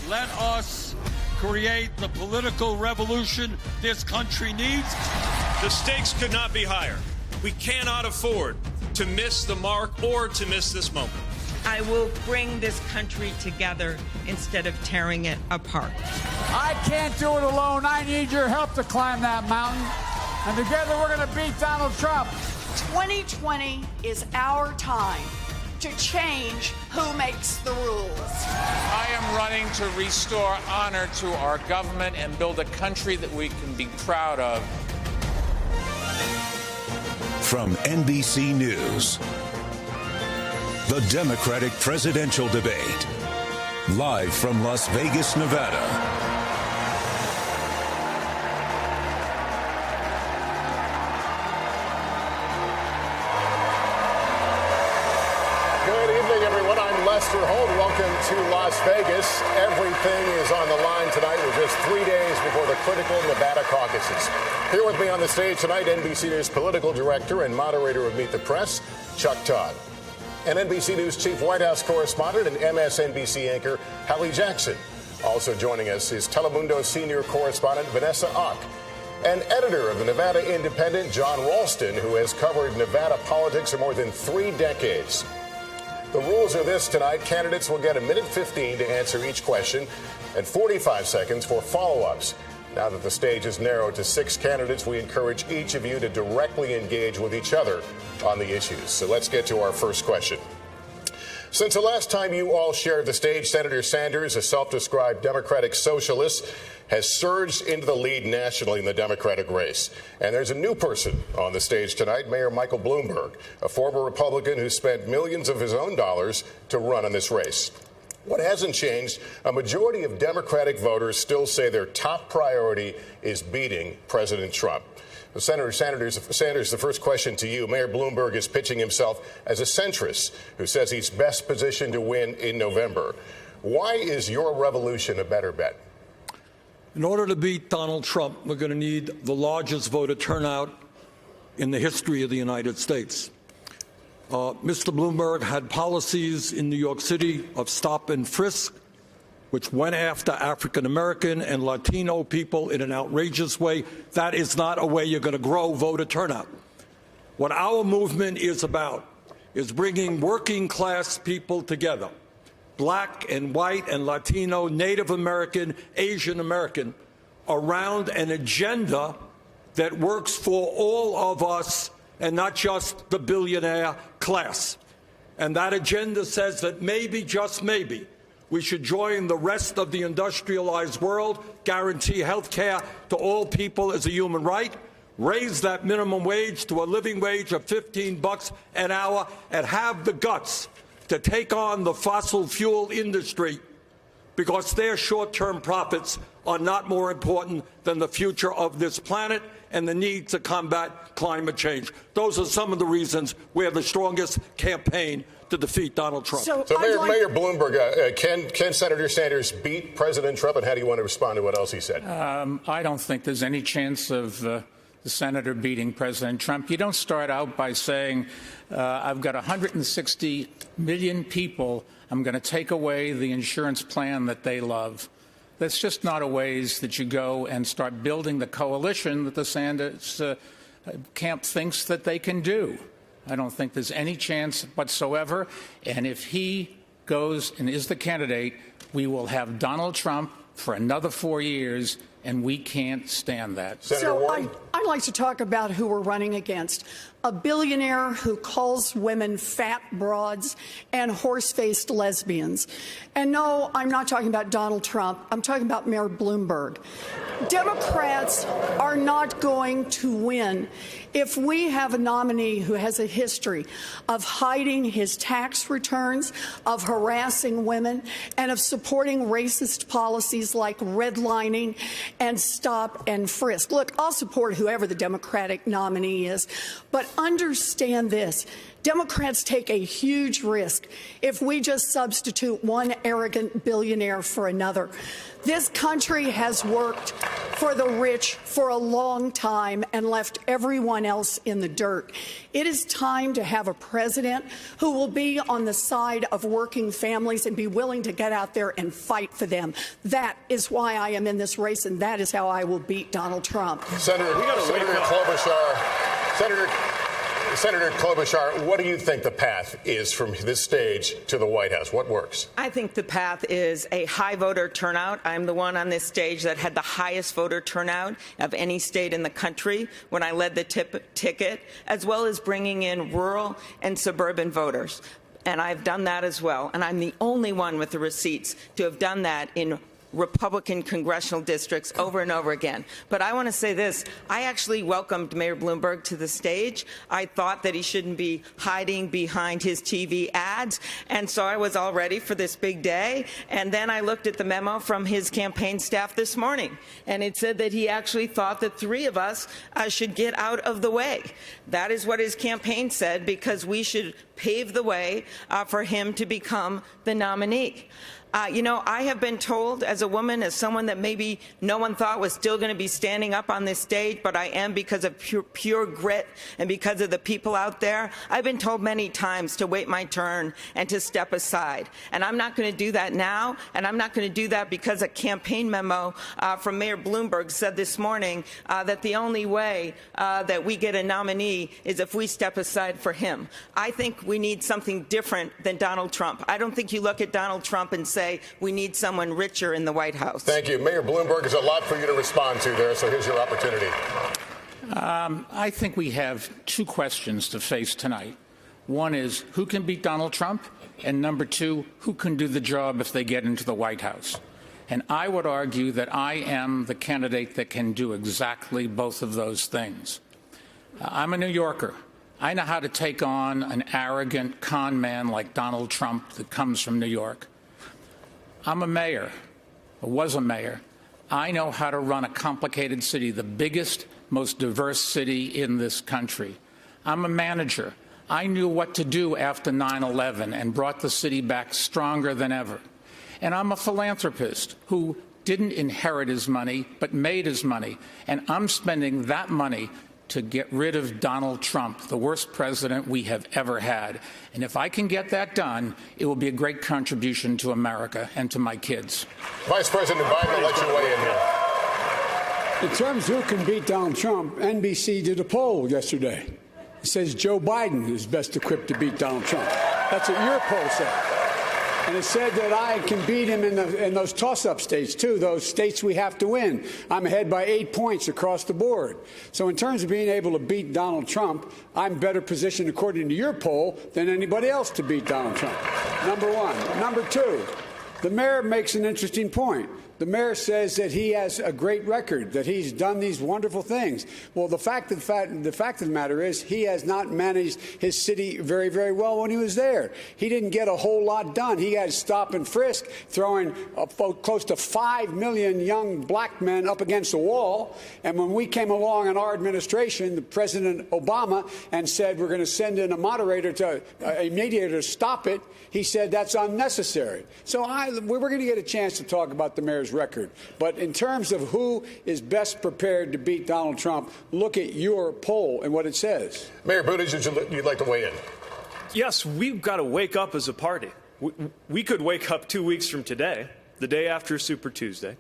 Let us create the political revolution this country needs. The stakes could not be higher. We cannot afford to miss the mark or to miss this moment. I will bring this country together instead of tearing it apart. I can't do it alone. I need your help to climb that mountain. And together we're going to beat Donald Trump. 2020 is our time to change who makes the rules. I am running to restore honor to our government and build a country that we can be proud of. From NBC News, the Democratic presidential debate, live from Las Vegas, Nevada. Welcome to Las Vegas. Everything is on the line tonight. We're just 3 days before the critical Nevada caucuses. Here with me on the stage tonight, NBC News political director and moderator of Meet the Press, Chuck Todd. And NBC News chief White House correspondent and MSNBC anchor, Hallie Jackson. Also joining us is Telemundo senior correspondent Vanessa Ock. And editor of the Nevada Independent, John Ralston, who has covered Nevada politics for more than 3 decades. The rules are this tonight. Candidates will get 1:15 to answer each question and 45 seconds for follow-ups. Now that the stage is narrowed to 6 candidates, we encourage each of you to directly engage with each other on the issues. So let's get to our first question. Since the last time you all shared the stage, Senator Sanders, a self-described Democratic socialist, has surged into the lead nationally in the Democratic race. And there's a new person on the stage tonight, Mayor Michael Bloomberg, a former Republican who spent millions of his own dollars to run in this race. What hasn't changed, a majority of Democratic voters still say their top priority is beating President Trump. Senator Sanders, the first question to you. Mayor Bloomberg is pitching himself as a centrist who says he's best positioned to win in November. Why is your revolution a better bet? In order to beat Donald Trump, we're going to need the largest voter turnout in the history of the United States. Mr. Bloomberg had policies in New York City of stop and frisk, which went after African-American and Latino people in an outrageous way. That is not a way you're going to grow voter turnout. What our movement is about is bringing working-class people together, black and white and Latino, Native American, Asian American, around an agenda that works for all of us and not just the billionaire class. And that agenda says that maybe, just maybe, we should join the rest of the industrialized world, guarantee health care to all people as a human right, raise that minimum wage to a living wage of $15 an hour, and have the guts to take on the fossil fuel industry because their short-term profits are not more important than the future of this planet and the need to combat climate change. Those are some of the reasons we have the strongest campaign to defeat Donald Trump. So Mayor Bloomberg, can Senator Sanders beat President Trump, and how do you want to respond to what else he said? I don't think there's any chance of the senator beating President Trump. You don't start out by saying, I've got 160 million people, I'm going to take away the insurance plan that they love. That's just not a ways that you go and start building the coalition that the Sanders camp thinks that they can do. I don't think there's any chance whatsoever. And if he goes and is the candidate, we will have Donald Trump for another 4 years, and we can't stand that. So I'd like to talk about who we're running against. A billionaire who calls women fat broads and horse-faced lesbians. And no, I'm not talking about Donald Trump. I'm talking about Mayor Bloomberg. Democrats are not going to win if we have a nominee who has a history of hiding his tax returns, of harassing women, and of supporting racist policies like redlining and stop and frisk. Look, I'll support whoever the Democratic nominee is, but understand this. Democrats take a huge risk if we just substitute one arrogant billionaire for another. This country has worked for the rich for a long time and left everyone else in the dirt. It is time to have a president who will be on the side of working families and be willing to get out there and fight for them. That is why I am in this race, and that is how I will beat Donald Trump. Senator Klobuchar, what do you think the path is from this stage to the White House? What works? I think the path is a high voter turnout. I'm the one on this stage that had the highest voter turnout of any state in the country when I led the ticket, as well as bringing in rural and suburban voters. And I've done that as well. And I'm the only one with the receipts to have done that in Republican congressional districts over and over again. But I want to say this. I actually welcomed Mayor Bloomberg to the stage. I thought that he shouldn't be hiding behind his TV ads. And so I was all ready for this big day. And then I looked at the memo from his campaign staff this morning. And it said that he actually thought that 3 of us should get out of the way. That is what his campaign said, because we should pave the way for him to become the nominee. You know, I have been told as a woman, as someone that maybe no one thought was still going to be standing up on this stage, but I am because of pure grit and because of the people out there. I've been told many times to wait my turn and to step aside. And I'm not going to do that now, and I'm not going to do that because a campaign memo from Mayor Bloomberg said this morning that the only way that we get a nominee is if we step aside for him. I think we need something different than Donald Trump. I don't think you look at Donald Trump and say, we need someone richer in the White House. Thank you. Mayor Bloomberg, there's a lot for you to respond to there, so here's your opportunity. I think we have 2 questions to face tonight. One is, who can beat Donald Trump? And number 2, who can do the job if they get into the White House? And I would argue that I am the candidate that can do exactly both of those things. I'm a New Yorker. I know how to take on an arrogant con man like Donald Trump that comes from New York. I'm a mayor, or was a mayor. I know how to run a complicated city, the biggest, most diverse city in this country. I'm a manager. I knew what to do after 9/11 and brought the city back stronger than ever. And I'm a philanthropist who didn't inherit his money, but made his money. And I'm spending that money to get rid of Donald Trump, the worst president we have ever had. And if I can get that done, it will be a great contribution to America and to my kids. Vice President Biden, I'll let you weigh in here. In terms of who can beat Donald Trump, NBC did a poll yesterday. It says Joe Biden is best equipped to beat Donald Trump. That's what your poll said. And it said that I can beat him in those toss-up states, too, those states we have to win. I'm ahead by 8 points across the board. So in terms of being able to beat Donald Trump, I'm better positioned, according to your poll, than anybody else to beat Donald Trump. Number 1. Number 2, the mayor makes an interesting point. The mayor says that he has a great record, that he's done these wonderful things. Well, the fact of the matter is he has not managed his city very, very well when he was there. He didn't get a whole lot done. He had stop and frisk, throwing close to 5 million young black men up against the wall. And when we came along in our administration, the President Obama, and said we're going to send in a mediator to stop it, he said that's unnecessary. So we're going to get a chance to talk about the mayor's record. But in terms of who is best prepared to beat Donald Trump, look at your poll and what it says. Mayor Buttigieg, you'd like to weigh in? Yes, we've got to wake up as a party. We could wake up 2 weeks from today, the day after Super Tuesday,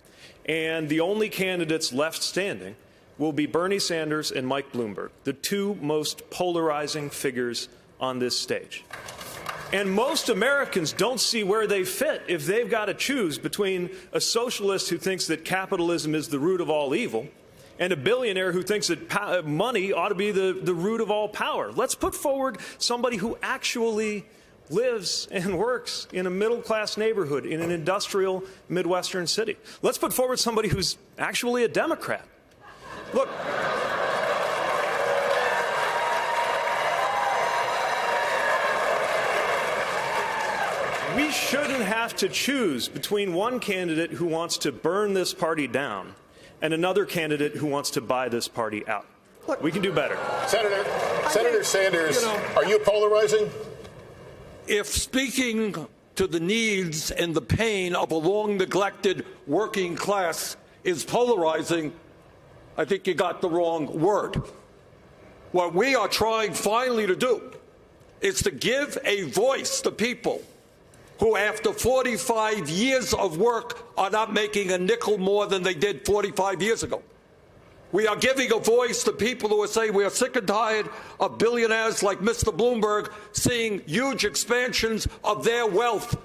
and the only candidates left standing will be Bernie Sanders and Mike Bloomberg, the 2 most polarizing figures on this stage. And most Americans don't see where they fit if they've got to choose between a socialist who thinks that capitalism is the root of all evil and a billionaire who thinks that money ought to be the root of all power. Let's put forward somebody who actually lives and works in a middle-class neighborhood in an industrial Midwestern city. Let's put forward somebody who's actually a Democrat. Look, we shouldn't have to choose between one candidate who wants to burn this party down and another candidate who wants to buy this party out. Look, we can do better. Senator Sanders, are you polarizing? If speaking to the needs and the pain of a long-neglected working class is polarizing, I think you got the wrong word. What we are trying finally to do is to give a voice to people who, after 45 years of work, are not making a nickel more than they did 45 years ago. We are giving a voice to people who are saying we are sick and tired of billionaires like Mr. Bloomberg seeing huge expansions of their wealth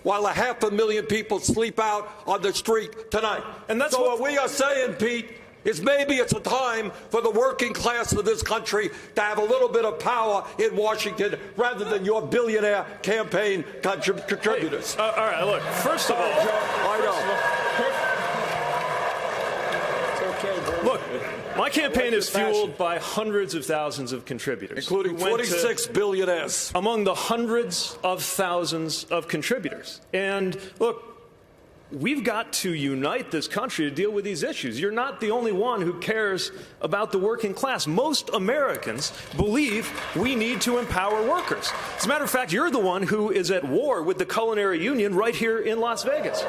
while 500,000 people sleep out on the street tonight. And that's so what we are saying, Pete, is maybe it's a time for the working class of this country to have a little bit of power in Washington rather than your billionaire campaign contributors. All right, look, first of all, I know. Look, my campaign is fueled by hundreds of thousands of contributors, including 46 billionaires. Among the hundreds of thousands of contributors. And look, we've got to unite this country to deal with these issues. You're not the only one who cares about the working class. Most Americans believe we need to empower workers. As a matter of fact, you're the one who is at war with the culinary union right here in Las Vegas.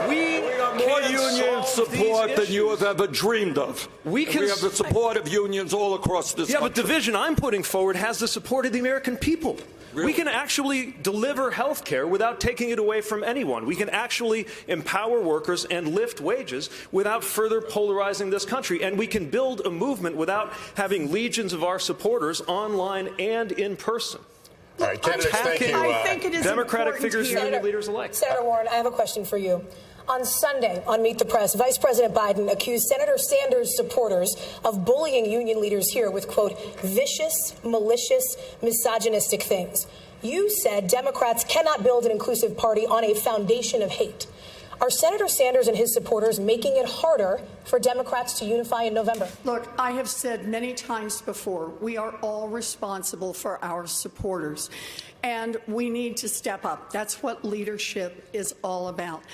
We more union support than you have ever dreamed of. We have the support of unions all across this country. But the vision I'm putting forward has the support of the American people. Really? We can actually deliver health care without taking it away from anyone. We can actually empower workers and lift wages without further polarizing this country. And we can build a movement without having legions of our supporters online and in person. All right, candidates, thank you. I think it is Democratic figures, union leaders alike. Senator Warren, I have a question for you. On Sunday, on Meet the Press, Vice President Biden accused Senator Sanders' supporters of bullying union leaders here with, quote, vicious, malicious, misogynistic things. You said Democrats cannot build an inclusive party on a foundation of hate. Are Senator Sanders and his supporters making it harder for Democrats to unify in November? Look, I have said many times before, we are all responsible for our supporters, and we need to step up. That's what leadership is all about.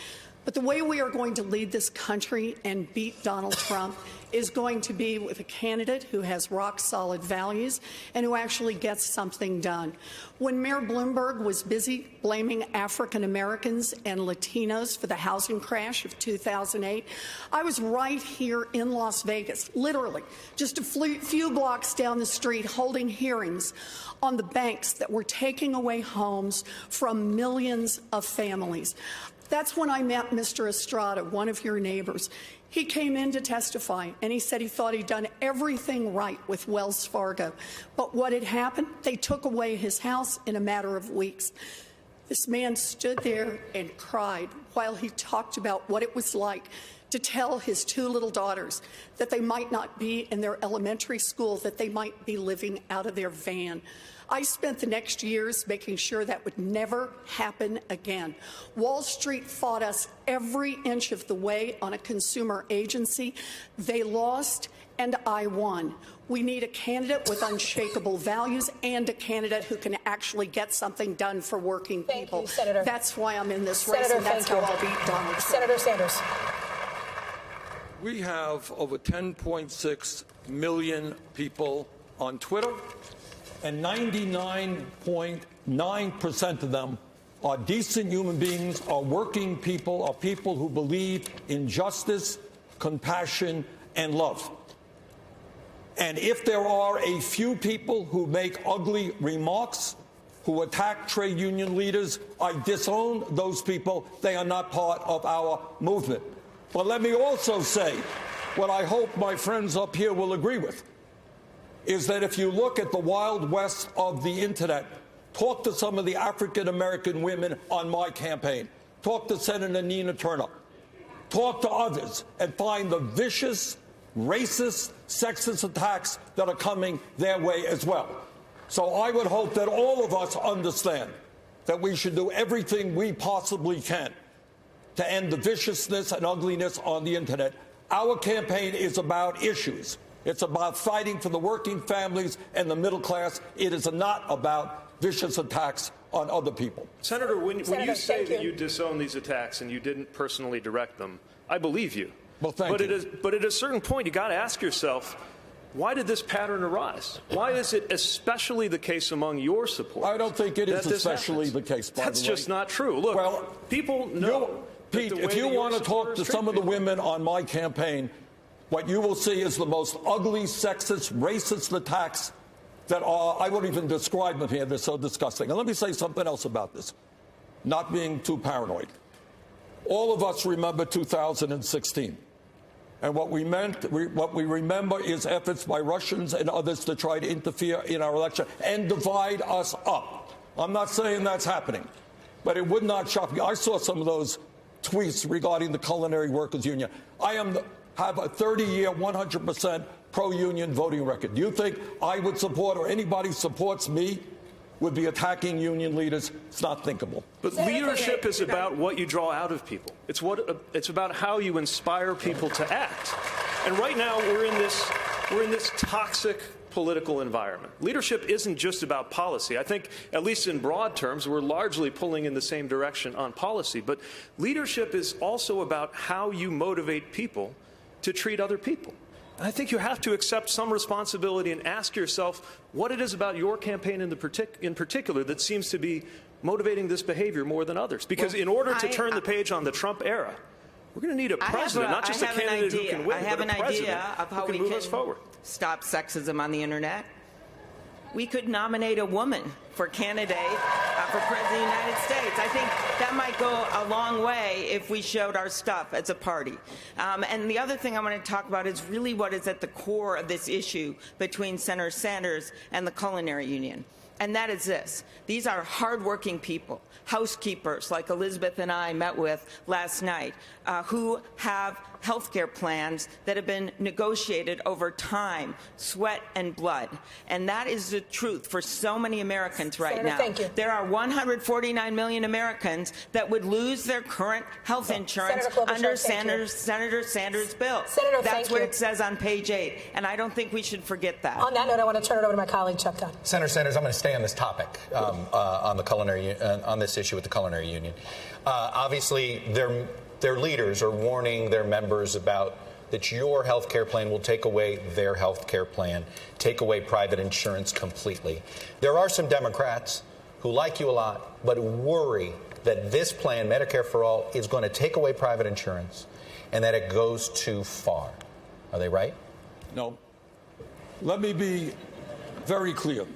But the way we are going to lead this country and beat Donald Trump is going to be with a candidate who has rock-solid values and who actually gets something done. When Mayor Bloomberg was busy blaming African Americans and Latinos for the housing crash of 2008, I was right here in Las Vegas, literally just a few blocks down the street, holding hearings on the banks that were taking away homes from millions of families. That's when I met Mr. Estrada, one of your neighbors. He came in to testify, and he said he thought he'd done everything right with Wells Fargo. But what had happened? They took away his house in a matter of weeks. This man stood there and cried while he talked about what it was like to tell his two little daughters that they might not be in their elementary school, that they might be living out of their van. I spent the next years making sure that would never happen again. Wall Street fought us every inch of the way on a consumer agency. They lost, and I won. We need a candidate with unshakable values and a candidate who can actually get something done for working people. Thank you, Senator. That's why I'm in this race, and that's how I'll beat Donald Trump. Senator Sanders. We have over 10.6 million people on Twitter, and 99.9% of them are decent human beings, are working people, are people who believe in justice, compassion, and love. And if there are a few people who make ugly remarks, who attack trade union leaders, I disown those people. They are not part of our movement. But let me also say, what I hope my friends up here will agree with, is that if you look at the Wild West of the Internet, talk to some of the African-American women on my campaign, talk to Senator Nina Turner, talk to others, and find the vicious, racist, sexist attacks that are coming their way as well. So I would hope that all of us understand that we should do everything we possibly can to end the viciousness and ugliness on the Internet. Our campaign is about issues. It's about fighting for the working families and the middle class. It is not about vicious attacks on other people. Senator, when you say that you disown these attacks and you didn't personally direct them, I believe you. Well, thank you. But at a certain point, you got to ask yourself, why did this pattern arise? Why is it especially the case among your supporters? I don't think it is especially the case, by the way. That's just not true. Look, well, people know. Pete, if you want to talk to some of the women on my campaign, what you will see is the most ugly, sexist, racist attacks that are, I won't even describe them here. They're so disgusting. And let me say something else about this, not being too paranoid. All of us remember 2016. And what we remember is efforts by Russians and others to try to interfere in our election and divide us up. I'm not saying that's happening, but it would not shock me. I saw some of those tweets regarding the Culinary Workers Union. I have a 30-year, 100% pro-union voting record. Do you think I would support, or anybody supports me, would be attacking union leaders? It's not thinkable. But leadership is about what you draw out of people. It's about how you inspire people to act. And right now we're in this toxic political environment. Leadership isn't just about policy. I think, at least in broad terms, we're largely pulling in the same direction on policy. But leadership is also about how you motivate people to treat other people. And I think you have to accept some responsibility and ask yourself what it is about your campaign in particular that seems to be motivating this behavior more than others. Because in order to turn the page on the Trump era, we're going to need a president, not just a candidate who can win, I have but an a president idea of how who we can move can us forward. Stop sexism on the internet. We could nominate a woman for candidate for President of the United States. I think that might go a long way if we showed our stuff as a party. And the other thing I want to talk about is really what is at the core of this issue between Senator Sanders and the Culinary Union. And that is this. These are hardworking people, housekeepers like Elizabeth and I met with last night, who have health care plans that have been negotiated over time, sweat and blood. And that is the truth for so many Americans right Senator, now. thank you. There are 149 million Americans that would lose their current health insurance under Senator Sanders' bill. Senator, That's what it says on page 8. And I don't think we should forget that. On that note, I want to turn it over to my colleague, Chuck Dunn. Senator Sanders, I'm going to stay on this topic, on the culinary, on this issue with the Culinary Union. Obviously, their leaders are warning their members about that your health care plan will take away their health care plan, take away private insurance completely. There are some Democrats who like you a lot, but worry that this plan, Medicare for All, is going to take away private insurance and that it goes too far. Are they right? No. Let me be very clear.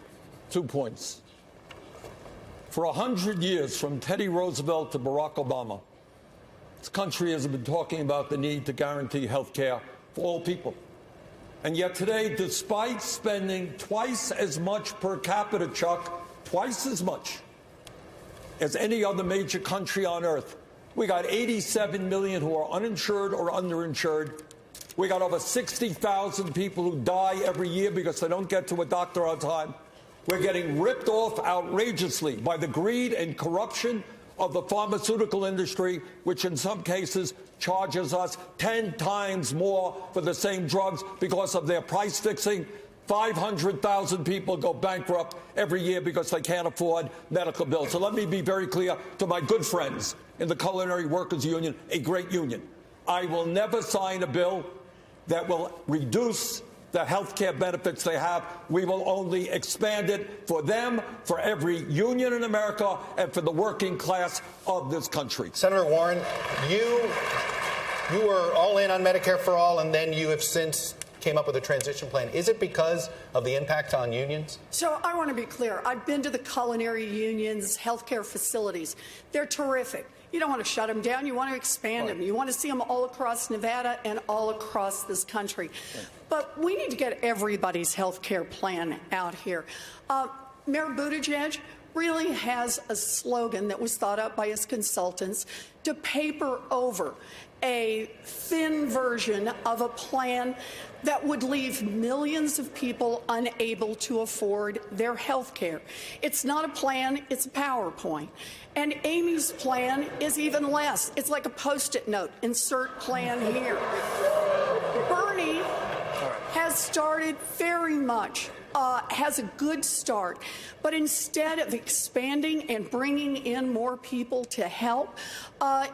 2 points. For 100 years, from Teddy Roosevelt to Barack Obama, this country has been talking about the need to guarantee health care for all people. And yet today, despite spending twice as much per capita, Chuck, twice as much as any other major country on earth, we got 87 million who are uninsured or underinsured. We got over 60,000 people who die every year because they don't get to a doctor on time. We're getting ripped off outrageously by the greed and corruption of the pharmaceutical industry, which in some cases charges us 10 times more for the same drugs because of their price fixing. 500,000 people go bankrupt every year because they can't afford medical bills. So let me be very clear to my good friends in the Culinary Workers Union, a great union. I will never sign a bill that will reduce the health care benefits they have. We will only expand it for them, for every union in America, and for the working class of this country. Senator Warren, you were all in on Medicare for All, and then you have since came up with a transition plan. Is it because of the impact on unions? So I want to be clear. I've been to the Culinary Union's healthcare facilities. They're terrific. You don't want to shut them down. You want to expand them. You want to see them all across Nevada and all across this country. But we need to get everybody's health care plan out here. Mayor Buttigieg really has a slogan that was thought up by his consultants to paper over a thin version of a plan that would leave millions of people unable to afford their health care. It's not a plan, it's a PowerPoint. And Amy's plan is even less. It's like a Post-it note. Insert plan here. Bernie has started very much, has a good start. But instead of expanding and bringing in more people to help,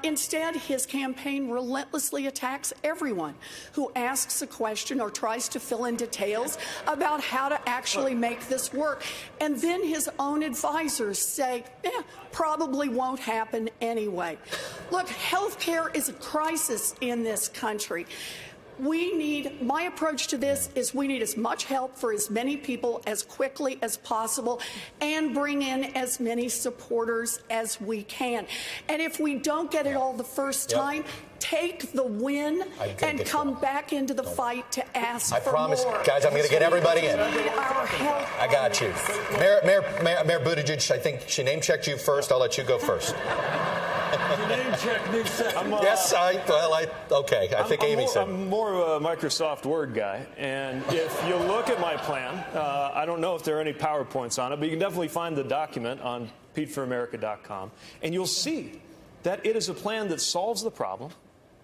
instead his campaign relentlessly attacks everyone who asks a question or tries to fill in details about how to actually make this work. And then his own advisors say, probably won't happen anyway. Look, health care is a crisis in this country. My approach to this is we need as much help for as many people as quickly as possible and bring in as many supporters as we can. And if we don't get it all the first time, take the win and come back into the fight to ask for more. I promise, guys, I'm going to get everybody in. I got you. Mayor Buttigieg, I think she name-checked you first. I'll let you go first. You name-checked me second. Yes, okay. I think Amy said. I'm more of a Microsoft Word guy, and if you look at my plan, I don't know if there are any PowerPoints on it, but you can definitely find the document on PeteForAmerica.com, and you'll see that it is a plan that solves the problem,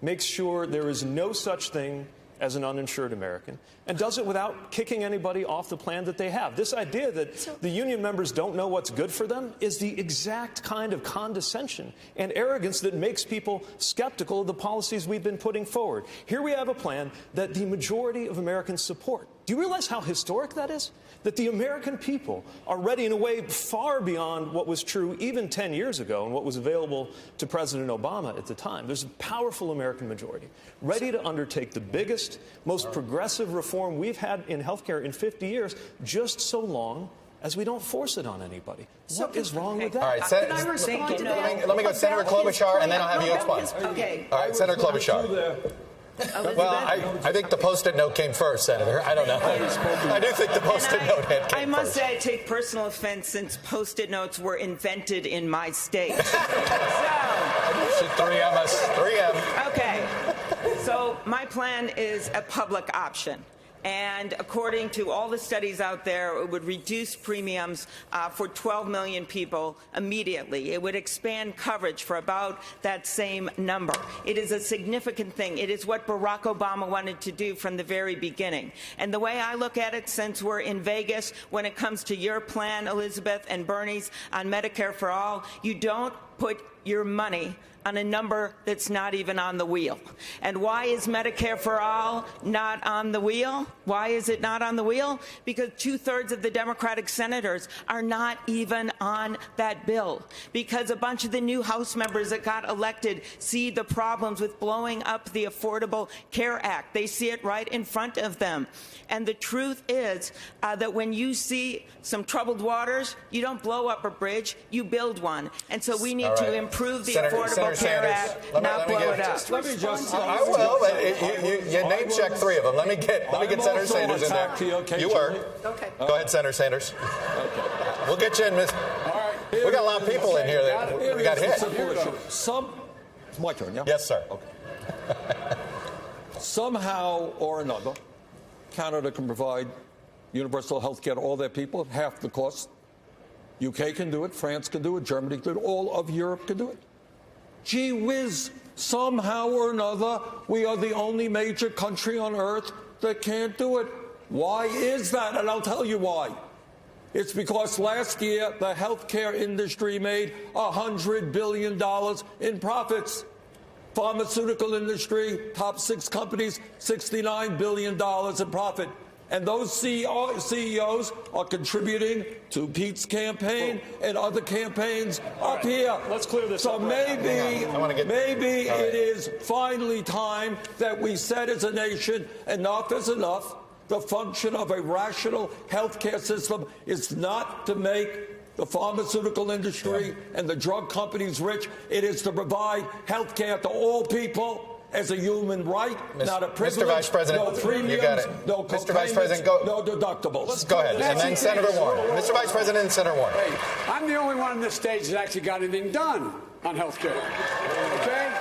makes sure there is no such thing as an uninsured American, and does it without kicking anybody off the plan that they have. This idea that the union members don't know what's good for them is the exact kind of condescension and arrogance that makes people skeptical of the policies we've been putting forward. Here we have a plan that the majority of Americans support. Do you realize how historic that is? That the American people are ready in a way far beyond what was true even 10 years ago and what was available to President Obama at the time. There's a powerful American majority ready to undertake the biggest, most progressive reform we've had in healthcare in 50 years, just so long as we don't force it on anybody. What is wrong with that? All right, let me go Senator Klobuchar, and then I'll have you explain. Okay. All right, Senator Klobuchar. Well, I think the Post-it note came first, Senator. I don't know. I do think the Post-it note came first. I must say I take personal offense since Post-it notes were invented in my state. So, 3M us. 3M. Okay. So my plan is a public option. And according to all the studies out there, it would reduce premiums for 12 million people immediately. It would expand coverage for about that same number. It is a significant thing. It is what Barack Obama wanted to do from the very beginning. And the way I look at it, since we're in Vegas, when it comes to your plan, Elizabeth, and Bernie's on Medicare for All, you don't put your money on a number that's not even on the wheel. And why is Medicare for All not on the wheel? Why is it not on the wheel? Because 2/3 of the Democratic senators are not even on that bill. Because a bunch of the new House members that got elected see the problems with blowing up the Affordable Care Act. They see it right in front of them. And the truth is that when you see some troubled waters, you don't blow up a bridge, you build one. And so we need to improve the Affordable Care Act, not blow it up. Let me just. I will. You name check 3 of them. Let me get Senator Sanders in there. You were. Okay. Go ahead, Senator Sanders. Okay. We'll get you in, Miss. All right. We got a lot of people in here that we got hit. It's my turn, yeah? Yes, sir. Okay. Somehow or another, Canada can provide universal health care to all their people at half the cost. UK can do it, France can do it, Germany can do it, all of Europe can do it. Gee whiz, somehow or another, we are the only major country on earth that can't do it. Why is that? And I'll tell you why. It's because last year the healthcare industry made $100 billion in profits. Pharmaceutical industry, top 6 companies, $69 billion in profit. And those CEOs are contributing to Pete's campaign and other campaigns up here. Let's clear this up. So maybe it is finally time that we said as a nation, enough is enough. The function of a rational healthcare system is not to make the pharmaceutical industry and the drug companies rich. It is to provide health care to all people as a human right, not a privilege. Mr. Vice President, no premiums, you got it. No Mr. Vice President, go. No deductibles. Go ahead. And then Senator Warren. Mr. Vice President and Senator Warren. Hey, I'm the only one on this stage that actually got anything done on health care. Okay?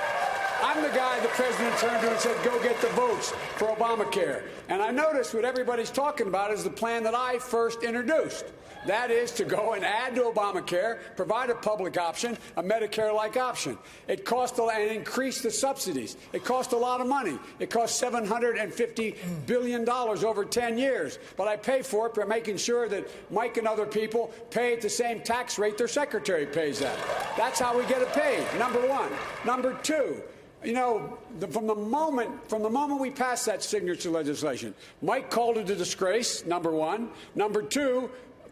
I'm the guy the president turned to and said, go get the votes for Obamacare. And I noticed what everybody's talking about is the plan that I first introduced. That is to go and add to Obamacare, provide a public option, a Medicare-like option. It cost and increase the subsidies. It cost a lot of money. It cost $750 billion over 10 years. But I pay for it by making sure that Mike and other people pay at the same tax rate their secretary pays at. That's how we get it paid, number one. Number two, you know, from the moment we passed that signature legislation, Mike called it a disgrace, number one. Number two,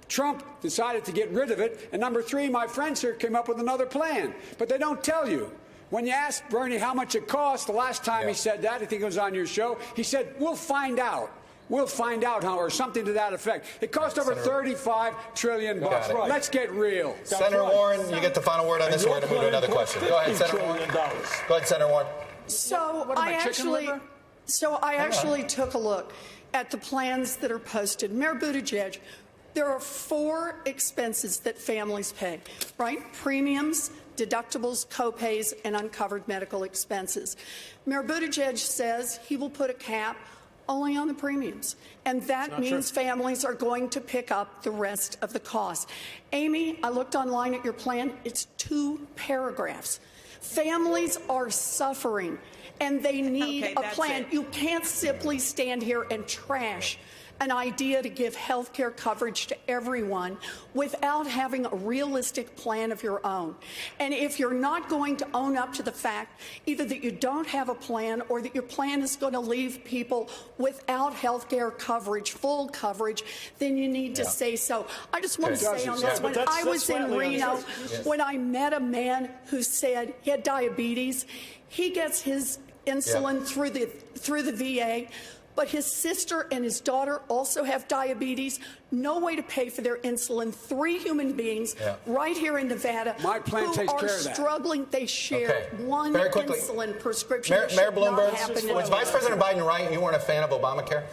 Trump decided to get rid of it. And number three, my friends here came up with another plan. But they don't tell you. When you asked Bernie how much it cost, the last time he said that, I think it was on your show, he said, we'll find out. We'll find out how, or something to that effect. It cost over $35 trillion. Right. Let's get real. Senator Warren, you get the final word on this. We're going to move to another question. Go ahead, Senator Warren. Go ahead, Senator Warren. So I actually took a look at the plans that are posted. Mayor Buttigieg, there are 4 expenses that families pay, right? Premiums, deductibles, copays, and uncovered medical expenses. Mayor Buttigieg says he will put a cap only on the premiums, and that means families are going to pick up the rest of the cost. Amy, I looked online at your plan. It's 2 paragraphs. Families are suffering, and they need a plan. You can't simply stand here and trash an idea to give health care coverage to everyone without having a realistic plan of your own. And if you're not going to own up to the fact either that you don't have a plan or that your plan is going to leave people without health care coverage, full coverage, then you need to say so. I just want to say on this, when I was in Reno, when I met a man who said he had diabetes, he gets his insulin through the VA, but his sister and his daughter also have diabetes. No way to pay for their insulin. 3 human beings right here in Nevada My plan takes care of that. Struggling. They share one insulin prescription. Mayor Bloomberg, was Vice President Biden right? You weren't a fan of Obamacare?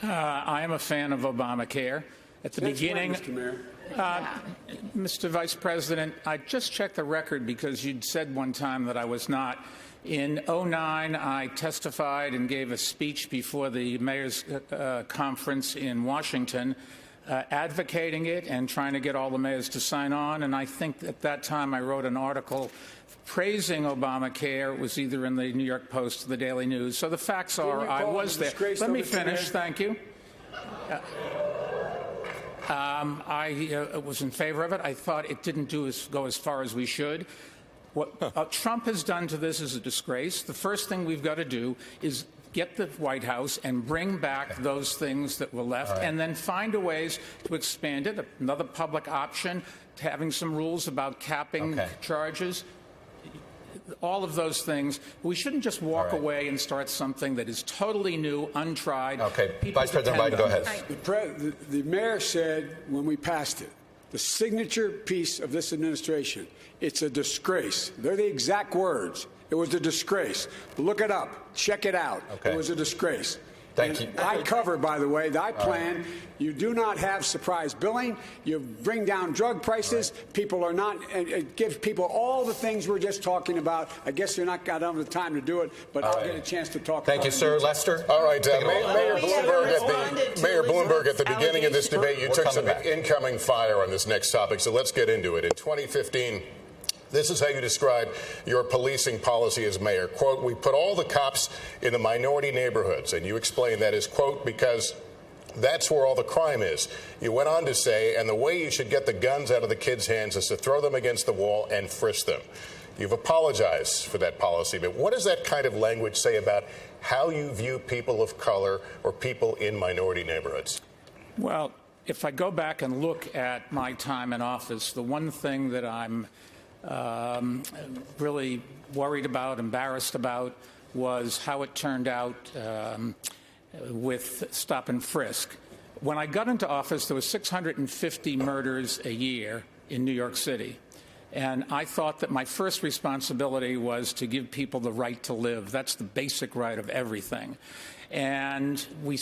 I am a fan of Obamacare. At the beginning, Mr. Mayor. Mr. Vice President, I just checked the record because you'd said one time that I was not. In 2009, I testified and gave a speech before the mayor's conference in Washington, advocating it and trying to get all the mayors to sign on. And I think at that time I wrote an article praising Obamacare. It was either in the New York Post or the Daily News. So the facts are I was there. Let me finish. Thank you. I was in favor of it. I thought it didn't go as far as we should. What Trump has done to this is a disgrace. The first thing we've got to do is get the White House and bring back those things that were left, and then find a ways to expand it. Another public option, having some rules about capping charges. All of those things. We shouldn't just walk away and start something that is totally new, untried. Vice President Biden, go ahead. The mayor said when we passed it, the signature piece of this administration, it's a disgrace. They're the exact words. It was a disgrace. Look it up. Check it out. It was a disgrace. Thank you. I cover, by the way, that plan. You do not have surprise billing. You bring down drug prices. People are not, it gives people all the things we're just talking about. I guess you're not got enough the time to do it, but I'll get a chance to talk about it. Thank you, sir. Lester? All right, Mayor Bloomberg, at the beginning of this debate, you took some incoming fire on this next topic, so let's get into it. In 2015, this is how you describe your policing policy as mayor. Quote, we put all the cops in the minority neighborhoods. And you explain that as, quote, because that's where all the crime is. You went on to say, and the way you should get the guns out of the kids' hands is to throw them against the wall and frisk them. You've apologized for that policy. But what does that kind of language say about how you view people of color or people in minority neighborhoods? Well, if I go back and look at my time in office, the one thing that I'm really worried about, embarrassed about, was how it turned out with stop and frisk. When I got into office, there were 650 murders a year in New York City. And I thought that my first responsibility was to give people the right to live. That's the basic right of everything. And we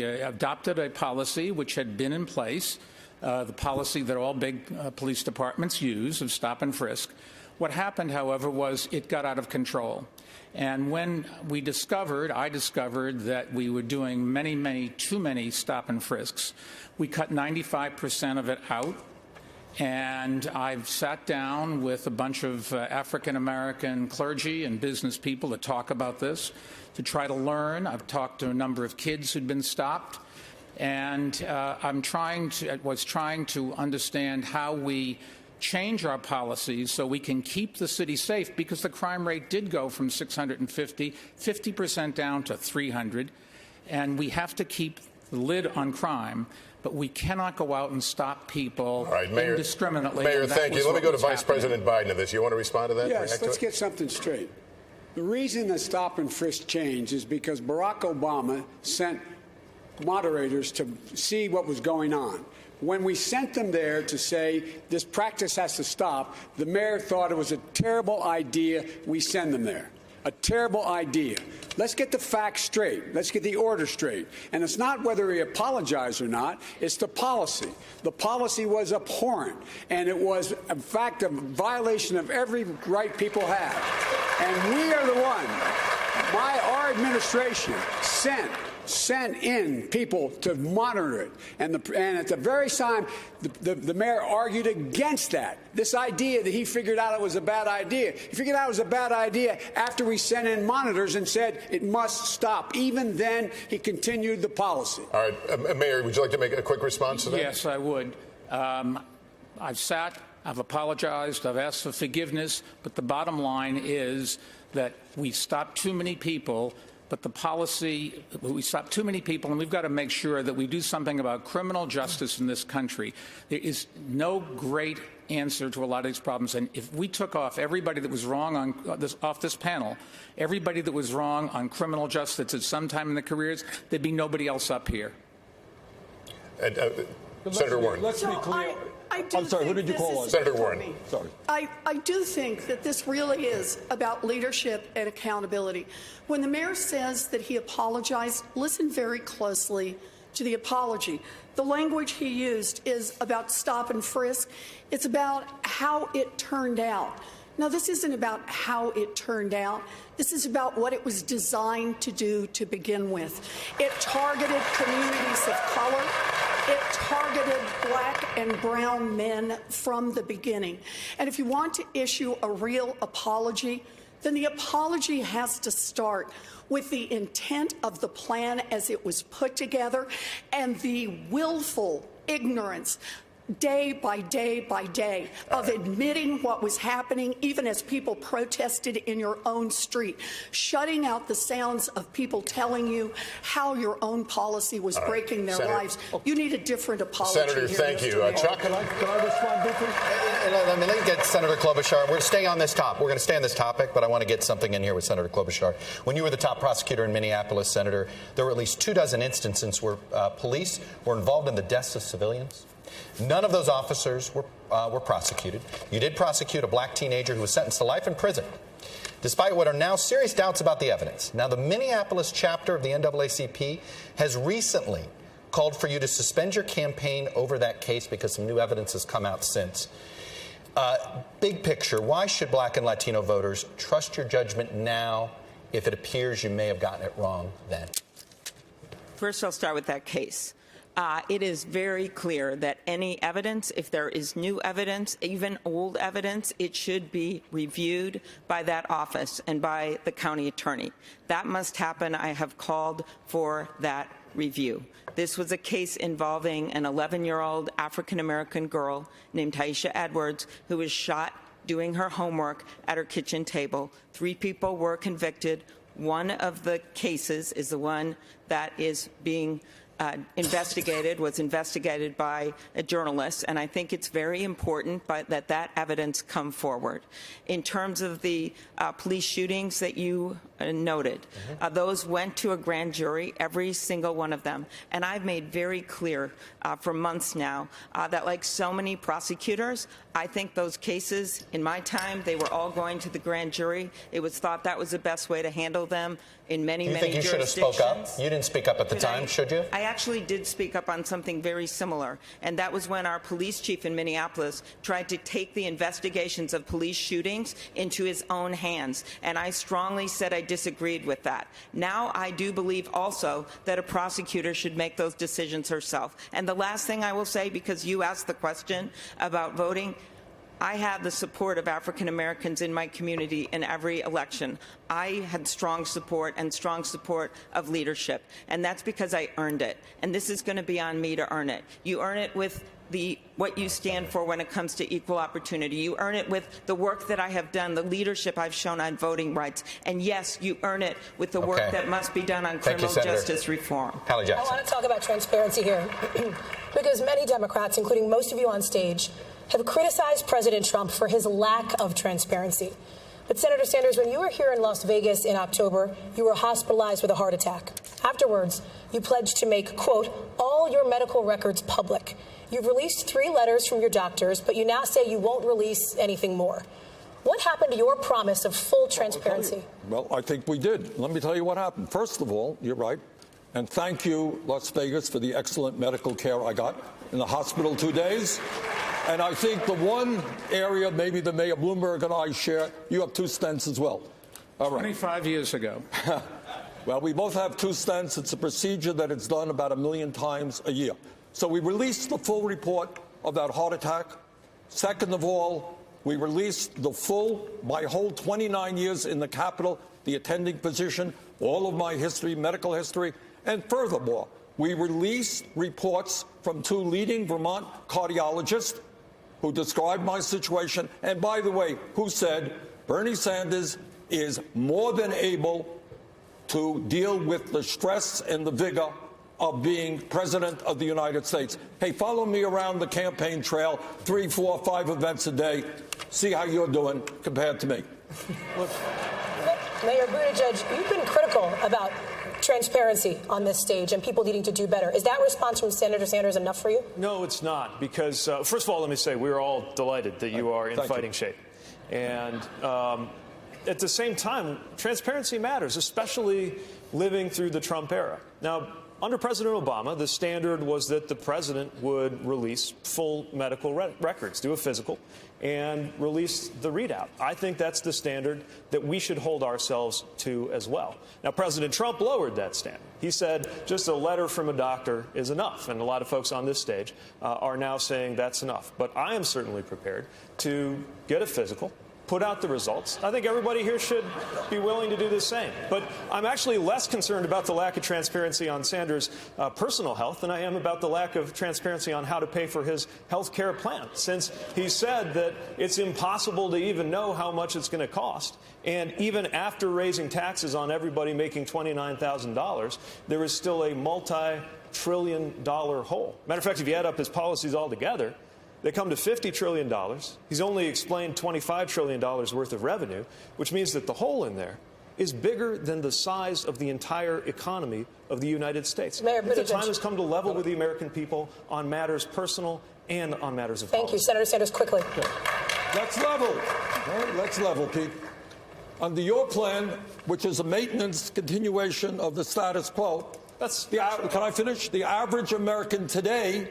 adopted a policy which had been in place, the policy that all big police departments use of stop and frisk. What happened, however, was it got out of control. And when I discovered that we were doing too many stop and frisks, we cut 95% of it out. And I've sat down with a bunch of African-American clergy and business people to talk about this, to try to learn. I've talked to a number of kids who'd been stopped. And I was trying to understand how we change our policies so we can keep the city safe, because the crime rate did go from 50% down to 300. And we have to keep the lid on crime. But we cannot go out and stop people indiscriminately. Mayor, thank you. Let me go to Vice President Biden on this. You want to respond to that? Yes, let's get something straight. The reason the stop and frisk changed is because Barack Obama sent moderators to see what was going on. When we sent them there to say this practice has to stop, the mayor thought it was a terrible idea we send them there. A terrible idea. Let's get the facts straight. Let's get the order straight. And it's not whether he apologized or not. It's the policy. The policy was abhorrent. And it was, in fact, a violation of every right people have. And we are the one, our administration sent in people to monitor it. And at the very time, the mayor argued against that. This idea that he figured out it was a bad idea. He figured out it was a bad idea after we sent in monitors and said it must stop. Even then, he continued the policy. All right. Mayor, would you like to make a quick response to that? Yes, I would. I've apologized, I've asked for forgiveness, but the bottom line is that we stopped too many people. But the policy, we stop too many people, and we've got to make sure that we do something about criminal justice in this country. There is no great answer to a lot of these problems. And if we took off everybody that was wrong off this panel, everybody that was wrong on criminal justice at some time in their careers, there'd be nobody else up here. Senator Warren. Let's be clear. I'm sorry, who did you call on? Senator Warren. Sorry. I do think that this really is about leadership and accountability. When the mayor says that he apologized, listen very closely to the apology. The language he used is about stop and frisk. It's about how it turned out. Now, this isn't about how it turned out. This is about what it was designed to do to begin with. It targeted communities of color. It targeted black and brown men from the beginning. And if you want to issue a real apology, then the apology has to start with the intent of the plan as it was put together and the willful ignorance day by day by day of admitting what was happening, even as people protested in your own street, shutting out the sounds of people telling you how your own policy was breaking their lives. You need a different apology. Senator, here, thank you. Chuck? Can I respond briefly? Let me get Senator Klobuchar. We're staying on this topic. We're going to stay on this topic, but I want to get something in here with Senator Klobuchar. When you were the top prosecutor in Minneapolis, Senator, there were at least 24 instances where police were involved in the deaths of civilians. None of those officers were prosecuted. You did prosecute a black teenager who was sentenced to life in prison, despite what are now serious doubts about the evidence. Now, the Minneapolis chapter of the NAACP has recently called for you to suspend your campaign over that case because some new evidence has come out since. Big picture, why should black and Latino voters trust your judgment now if it appears you may have gotten it wrong then? First, I'll start with that case. It is very clear that any evidence, if there is new evidence, even old evidence, it should be reviewed by that office and by the county attorney. That must happen. I have called for that review. This was a case involving an 11-year-old African-American girl named Taisha Edwards who was shot doing her homework at her kitchen table. 3 people were convicted. One of the cases is the one that is being was investigated by a journalist, and I think it's very important that evidence come forward. In terms of the police shootings that you noted, those went to a grand jury, every single one of them, and I've made very clear for months now that, like so many prosecutors, I think those cases, in my time, they were all going to the grand jury. It was thought that was the best way to handle them in many, many jurisdictions. You think you should have spoke up? You didn't speak up at the time, should you? I actually did speak up on something very similar, and that was when our police chief in Minneapolis tried to take the investigations of police shootings into his own hands, and I strongly said I disagreed with that. Now I do believe also that a prosecutor should make those decisions herself. And the last thing I will say, because you asked the question about voting, I have the support of African Americans in my community in every election. I had strong support and strong support of leadership, and that's because I earned it. And this is going to be on me to earn it. You earn it with what you stand for when it comes to equal opportunity. You earn it with the work that I have done, the leadership I've shown on voting rights. And yes, you earn it with the work that must be done on criminal justice reform. I want to talk about transparency here because many Democrats, including most of you on stage, have criticized President Trump for his lack of transparency. But Senator Sanders, when you were here in Las Vegas in October, you were hospitalized with a heart attack. Afterwards, you pledged to make, quote, all your medical records public. You've released 3 letters from your doctors, but you now say you won't release anything more. What happened to your promise of full transparency? Well, I think we did. Let me tell you what happened. First of all, you're right. And thank you, Las Vegas, for the excellent medical care I got in the hospital 2 days. And I think the one area maybe the Mayor Bloomberg and I share, you have 2 stents as well. All right. 25 years ago. Well, we both have 2 stents. It's a procedure that it's done about 1 million times a year. So we released the full report of that heart attack. Second of all, we released the full, my whole 29 years in the Capitol, the attending physician, all of my history, medical history. And furthermore, we released reports from 2 leading Vermont cardiologists who described my situation, and by the way, who said Bernie Sanders is more than able to deal with the stress and the vigor of being president of the United States. Hey, follow me around the campaign trail, 3, 4, 5 events a day. See how you're doing compared to me. Look, Mayor Buttigieg, you've been critical about transparency on this stage and people needing to do better. Is that response from Senator Sanders enough for you? No, it's not, because first of all, let me say we're all delighted that you are in fighting shape. And at the same time, transparency matters, especially living through the Trump era. Now, under President Obama, the standard was that the president would release full medical records, do a physical, and release the readout. I think that's the standard that we should hold ourselves to as well. Now, President Trump lowered that standard. He said just a letter from a doctor is enough, and a lot of folks on this stage are now saying that's enough. But I am certainly prepared to get a physical, put out the results. I think everybody here should be willing to do the same. But I'm actually less concerned about the lack of transparency on Sanders' personal health than I am about the lack of transparency on how to pay for his health care plan, since he said that it's impossible to even know how much it's going to cost. And even after raising taxes on everybody making $29,000, there is still a multi-trillion-dollar hole. Matter of fact, if you add up his policies altogether, they come to $50 trillion. He's only explained $25 trillion worth of revenue, which means that the hole in there is bigger than the size of the entire economy of the United States. Mayor Buttigieg, the time has come to level with the American people on matters personal and on matters of policy. Thank you, Senator Sanders. Quickly. Okay. Let's level. All right, let's level, Pete. Under your plan, which is a maintenance continuation of the status quo, can I finish? The average American today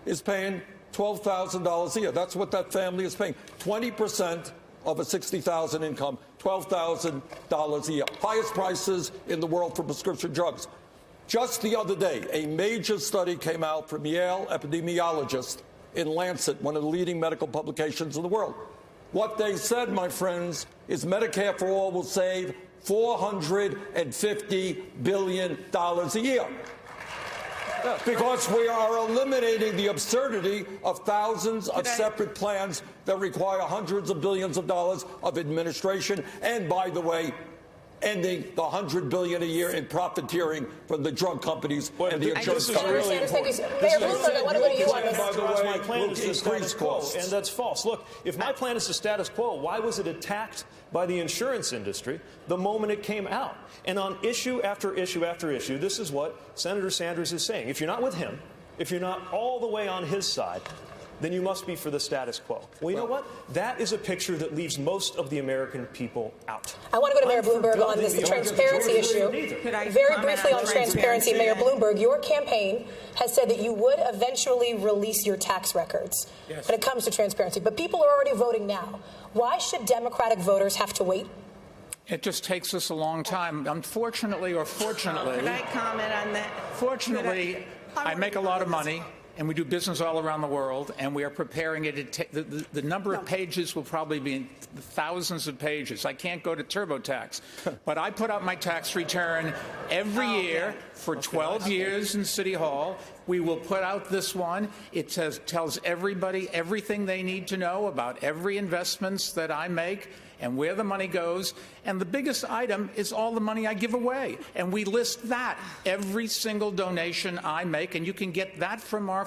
is paying $12,000 a year. That's what that family is paying. 20% of a $60,000 income, $12,000 a year. Highest prices in the world for prescription drugs. Just the other day, a major study came out from Yale epidemiologists in Lancet, one of the leading medical publications in the world. What they said, my friends, is Medicare for All will save $450 billion a year. Because we are eliminating the absurdity of thousands of separate plans that require hundreds of billions of dollars of administration. And by the way, ending the $100 billion a year in profiteering from the drug companies and the insurance companies. Mayor Bloomberg, I want to go to you on this. By the way, my plan is the status quo, and that's false. Look, if my plan is the status quo, why was it attacked by the insurance industry the moment it came out? And on issue after issue after issue, this is what Senator Sanders is saying. If you're not with him, if you're not all the way on his side, then you must be for the status quo. Well, you know what? That is a picture that leaves most of the American people out. I want to go to Mayor Bloomberg on this transparency issue. Very briefly on transparency, Mayor Bloomberg, your campaign has said that you would eventually release your tax records when it comes to transparency. But people are already voting now. Why should Democratic voters have to wait? It just takes us a long time. Unfortunately or fortunately... Could I comment on that? Fortunately, I make a lot of money, and we do business all around the world, and we are preparing it. The number of pages will probably be thousands of pages. I can't go to TurboTax, but I put out my tax return every year for 12 years in City Hall. We will put out this one. It tells everybody everything they need to know about every investments that I make and where the money goes. And the biggest item is all the money I give away. And we list that, every single donation I make, and you can get that from our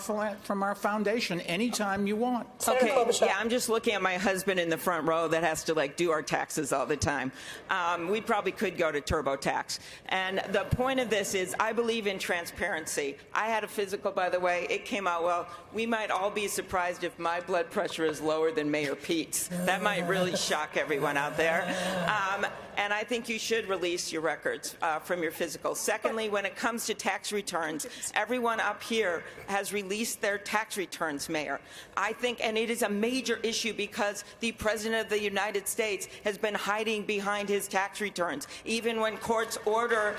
foundation anytime you want. Okay, yeah, I'm just looking at my husband in the front row that has to do our taxes all the time. We probably could go to TurboTax. And the point of this is I believe in transparency. I had a physical, by the way. It came out well. We might all be surprised if my blood pressure is lower than Mayor Pete's. That might really shock everyone out there. And I think you should release your records from your physical. Secondly, when it comes to tax returns, everyone up here has released their tax returns, Mayor. I think, and it is a major issue because the President of the United States has been hiding behind his tax returns, even when courts order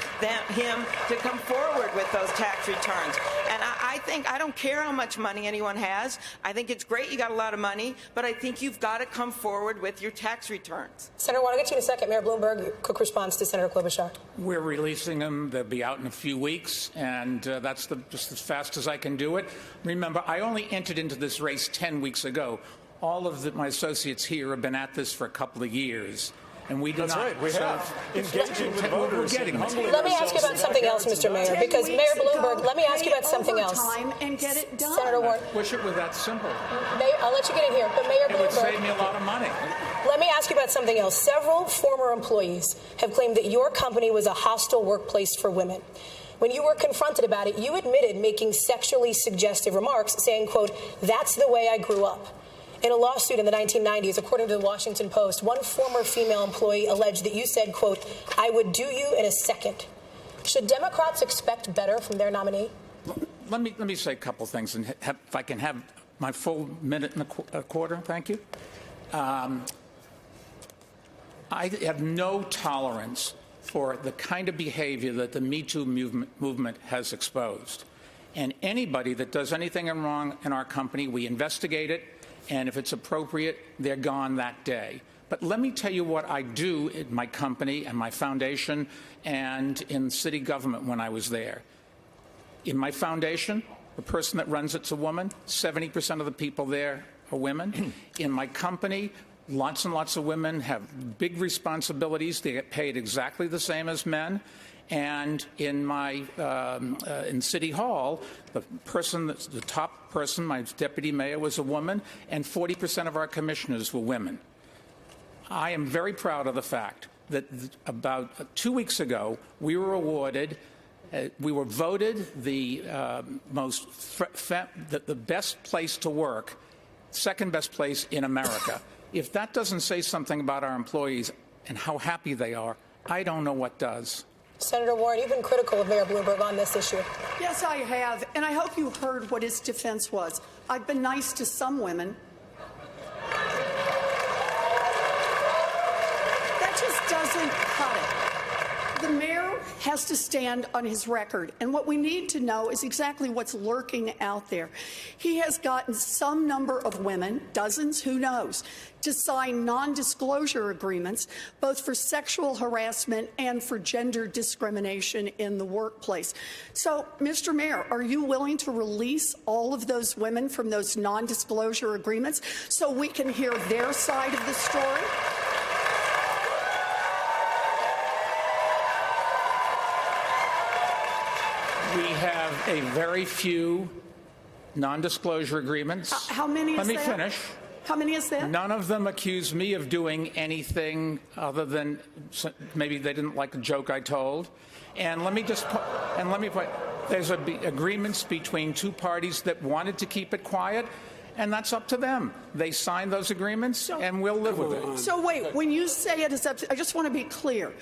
him to come forward with those tax returns. And I think, I don't care how much money anyone has. I think it's great you got a lot of money, but I think you've got to come forward with your tax returns. Senator, I want to get to you in a second. Mayor Bloomberg, quick response to Senator Klobuchar. We're releasing them. They'll be out in a few weeks, and that's just as fast as I can do it. Remember, I only entered into this race 10 weeks ago. All of my associates here have been at this for a couple of years. And we do That's not. right. We have. Engaging with voters. Let me ask you about something else, Mr. Mayor, because Mayor Bloomberg, let me ask you about something else. And get it done. Senator Warren. I wish it were that simple. I'll let you get in here, but Mayor It would Bloomberg. save me a lot of money. Let me ask you about something else. Several former employees have claimed that your company was a hostile workplace for women. When you were confronted about it, you admitted making sexually suggestive remarks, saying, quote, "That's the way I grew up." In a lawsuit in the 1990s, according to the Washington Post, one former female employee alleged that you said, quote, "I would do you in a second." Should Democrats expect better from their nominee? Let me say a couple things, and if I can have my full minute and a quarter, thank you. I have no tolerance for the kind of behavior that the Me Too movement has exposed. And anybody that does anything wrong in our company, we investigate it, and if it's appropriate, they're gone that day. But let me tell you what I do in my company and my foundation and in city government when I was there. In my foundation, the person that runs it's a woman. 70% of the people there are women. In my company, lots and lots of women have big responsibilities. They get paid exactly the same as men. And in my in City Hall, the top person, my deputy mayor, was a woman, and 40% of our commissioners were women. I am very proud of the fact that about 2 weeks ago, we were awarded, we were voted the the best place to work, second best place in America. If that doesn't say something about our employees and how happy they are, I don't know what does. Senator Warren, you've been critical of Mayor Bloomberg on this issue. Yes, I have, and I hope you heard what his defense was. I've been nice to some women. That just doesn't cut it. The mayor has to stand on his record, and what we need to know is exactly what's lurking out there. He has gotten some number of women, dozens, who knows, to sign non-disclosure agreements, both for sexual harassment and for gender discrimination in the workplace. So, Mr. Mayor, are you willing to release all of those women from those non-disclosure agreements so we can hear their side of the story? We have a very few non-disclosure agreements. How many is Let me that? finish. How many is that? None of them accuse me of doing anything other than maybe they didn't like a joke I told. And let me point. There's agreements between two parties that wanted to keep it quiet, and that's up to them. They signed those agreements, and we'll live with it. So wait, when you say it is up to, I just want to be clear.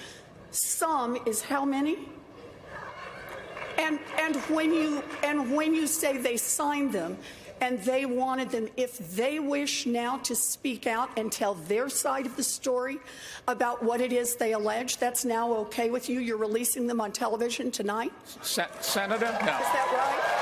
Some is how many? And when you say they signed them and they wanted them, if they wish now to speak out and tell their side of the story about what it is they allege, that's now okay with you? You're releasing them on television tonight? Senator? No. Is that right?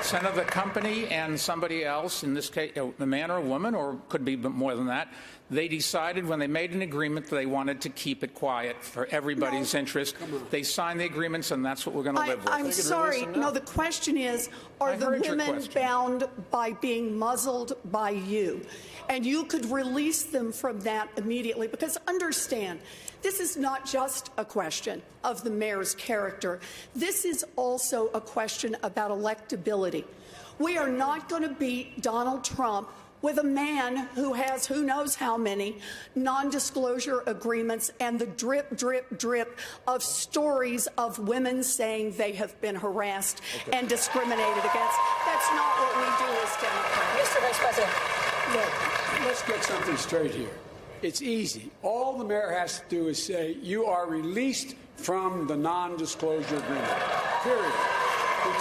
Senator, the company and somebody else, in this case, a man or a woman, or could be more than that, they decided when they made an agreement that they wanted to keep it quiet for everybody's interest. They signed the agreements, and that's what we're going to live with. I'm sorry. No, the question is, are the women bound by being muzzled by you? And you could release them from that immediately, because understand, this is not just a question of the mayor's character. This is also a question about electability. We are not going to beat Donald Trump with a man who has who knows how many non-disclosure agreements and the drip, drip, drip of stories of women saying they have been harassed and discriminated against. That's not what we do as Democrats. Mr. Vice President. Look, let's get something straight here. It's easy. All the mayor has to do is say, you are released from the non-disclosure agreement, period. We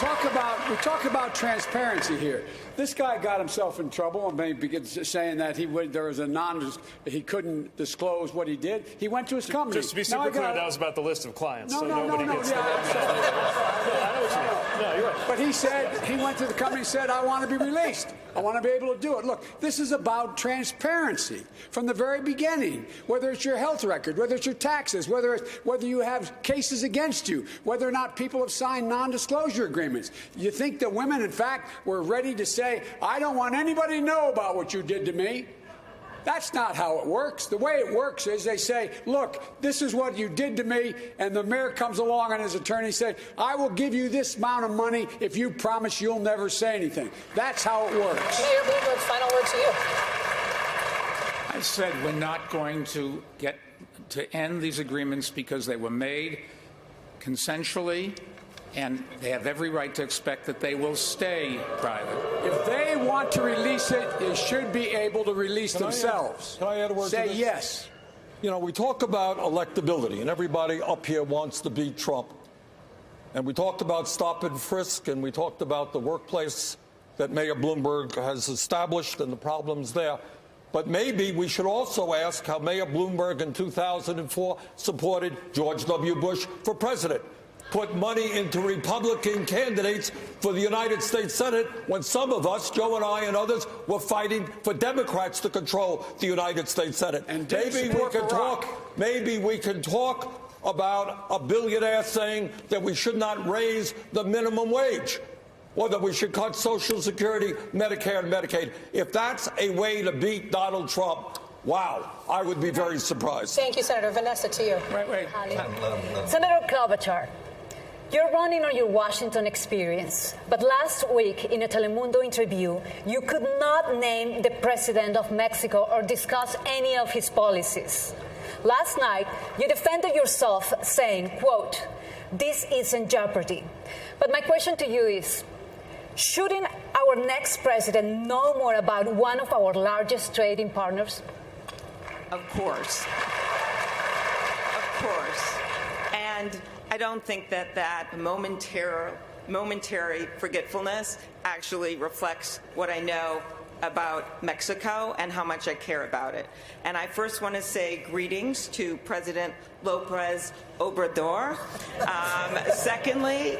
talk about transparency here. This guy got himself in trouble and maybe saying that he couldn't disclose what he did. He went to his company. Just to be super clear, that was about the list of clients. No, nobody gets that. I know what you mean. No, you're right. But he went to the company and said, I want to be released. I want to be able to do it. Look, this is about transparency from the very beginning, whether it's your health record, whether it's your taxes, whether you have cases against you, whether or not people have signed non-disclosure agreements. You think that women, in fact, were ready to say, I don't want anybody to know about what you did to me? That's not how it works. The way it works is they say, look, this is what you did to me, and the mayor comes along and his attorney said, I will give you this amount of money if you promise you'll never say anything. That's how it works. Mayor Bloomberg, final word to you. I said we're not going to get to end these agreements because they were made consensually, and they have every right to expect that they will stay private. If they want to release it, they should be able to release themselves. Can I add a word to Say this? yes. You know, we talk about electability, and everybody up here wants to beat Trump. And we talked about stop and frisk, and we talked about the workplace that Mayor Bloomberg has established and the problems there. But maybe we should also ask how Mayor Bloomberg in 2004 supported George W. Bush for president, put money into Republican candidates for the United States Senate when some of us, Joe and I and others, were fighting for Democrats to control the United States Senate. And maybe we can talk about a billionaire saying that we should not raise the minimum wage, or that we should cut Social Security, Medicare, and Medicaid. If that's a way to beat Donald Trump, wow, I would be very surprised. Thank you, Senator. Vanessa, to you. Wait. Senator Klobuchar, you're running on your Washington experience, but last week in a Telemundo interview, you could not name the president of Mexico or discuss any of his policies. Last night, you defended yourself saying, quote, this is in jeopardy. But my question to you is, shouldn't our next president know more about one of our largest trading partners? Of course. Of course. And I don't think that momentary forgetfulness actually reflects what I know about Mexico and how much I care about it. And I first want to say greetings to President López Obrador. Secondly,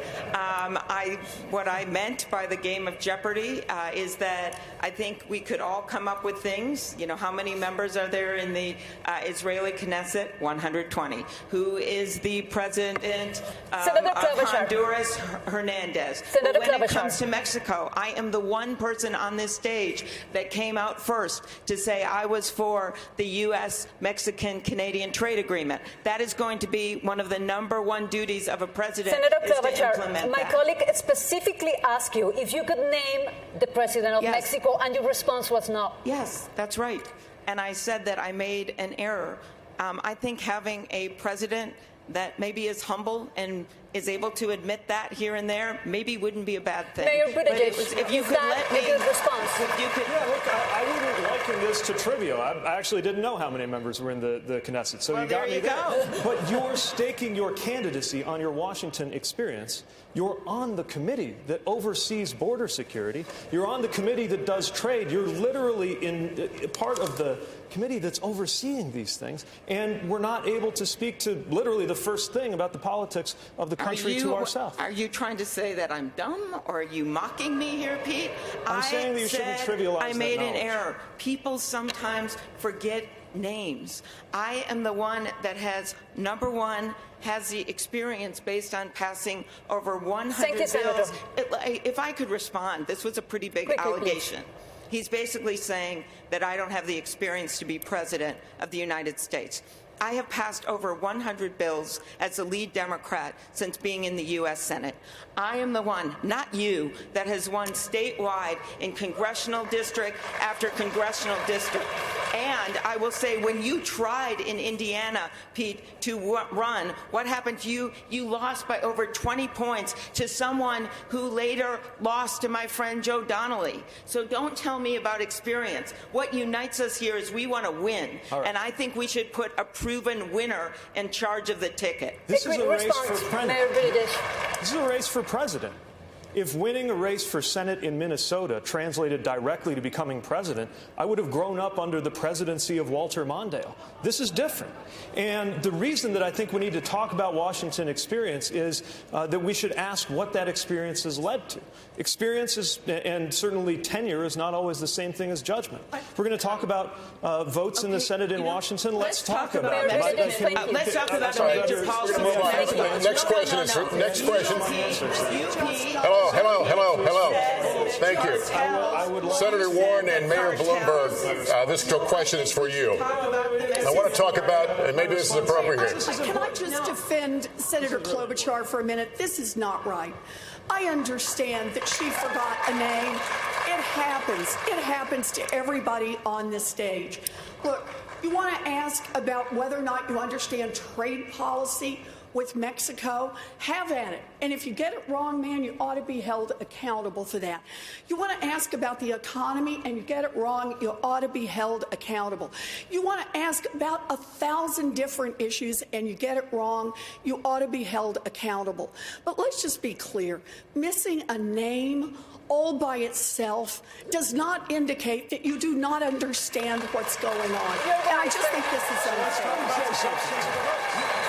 what I meant by the game of Jeopardy is that I think we could all come up with things. You know, how many members are there in the Israeli Knesset? 120. Who is the president of Honduras? Hernandez. But when it comes to Mexico, I am the one person on this stage that came out first to say I was for the U.S. Mexican-Canadian trade agreement. That is going to be one of the #1 duties of a president. Senator is to Klobuchar, implement my that. colleague specifically asked you if you could name the president of Mexico, and your response was no. Yes, that's right. And I said that I made an error. I think having a president that maybe is humble and is able to admit that here and there, maybe wouldn't be a bad thing. Mayor But if you could let me, a good response. if you could, Yeah, look, I wouldn't liken this to trivial. I actually didn't know how many members were in the Knesset, so Well, you got there me you there. go. But you're staking your candidacy on your Washington experience. You're on the committee that oversees border security. You're on the committee that does trade. You're literally in part of the committee that's overseeing these things, and we're not able to speak to literally the first thing about the politics of the country to ourselves. Are you trying to say that I'm dumb, or are you mocking me here, Pete? I'm saying that you shouldn't trivialize I that made an knowledge. error. People sometimes forget names. I am the one that has, number one, has the experience based on passing over 100 Thank you, Senator. bills. If I could respond, this was a pretty big Quickly, allegation. He's basically saying that I don't have the experience to be president of the United States. I have passed over 100 bills as the lead Democrat since being in the U.S. Senate. I am the one, not you, that has won statewide in congressional district after congressional district. And I will say, when you tried in Indiana, Pete, to run, what happened to you? You lost by over 20 points to someone who later lost to my friend Joe Donnelly. So don't tell me about experience. What unites us here is we want to win. Right. And I think we should put a proven winner in charge of the ticket. This is a race for Mayor president. British. This is a race for president. If winning a race for Senate in Minnesota translated directly to becoming president, I would have grown up under the presidency of Walter Mondale. This is different. And the reason that I think we need to talk about Washington experience is that we should ask what that experience has led to. Experience is, and certainly tenure is not always the same thing as judgment. We're going to talk about votes in the Senate in Washington. Let's talk about that. Let's Let's talk about All right, major policy. move on. Next question is next question. Hello. Thank you. Senator Warren and Mayor Bloomberg, this question is for you. I want to talk about, and maybe this is appropriate. Can I just defend Senator Klobuchar for a minute? This is not right. I understand that she forgot a name. It happens. It happens to everybody on this stage. Look, you want to ask about whether or not you understand trade policy with Mexico, have at it. And if you get it wrong, man, you ought to be held accountable for that. You want to ask about the economy and you get it wrong, you ought to be held accountable. You want to ask about 1,000 different issues and you get it wrong, you ought to be held accountable. But let's just be clear. Missing a name all by itself does not indicate that you do not understand what's going on. And I just think this is unfair.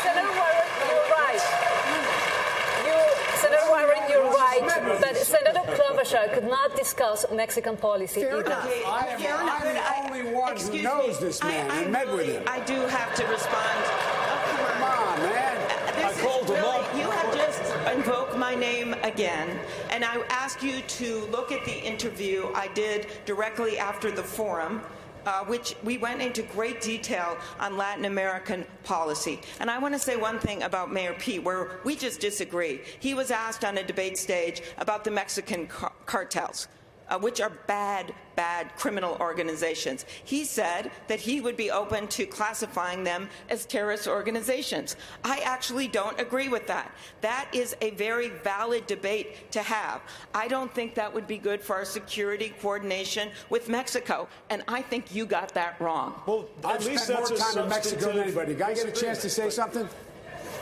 Senator Warren, you're right. Senator Warren, you're right. But Senator Klobuchar could not discuss Mexican policy Fair either. enough. I'm the only one who knows this man and met with him. I do have to respond. Come on, man. This I called him up. You have just invoked my name again, and I ask you to look at the interview I did directly after the forum, which we went into great detail on Latin American policy. And I want to say one thing about Mayor Pete, where we just disagree. He was asked on a debate stage about the Mexican cartels, which are bad criminal organizations. He said that he would be open to classifying them as terrorist organizations. I actually don't agree with that. That is a very valid debate to have. I don't think that would be good for our security coordination with Mexico, and I think you got that wrong. Well, at I've least spent more that's a time in Mexico than anybody. Can I get a chance to say something?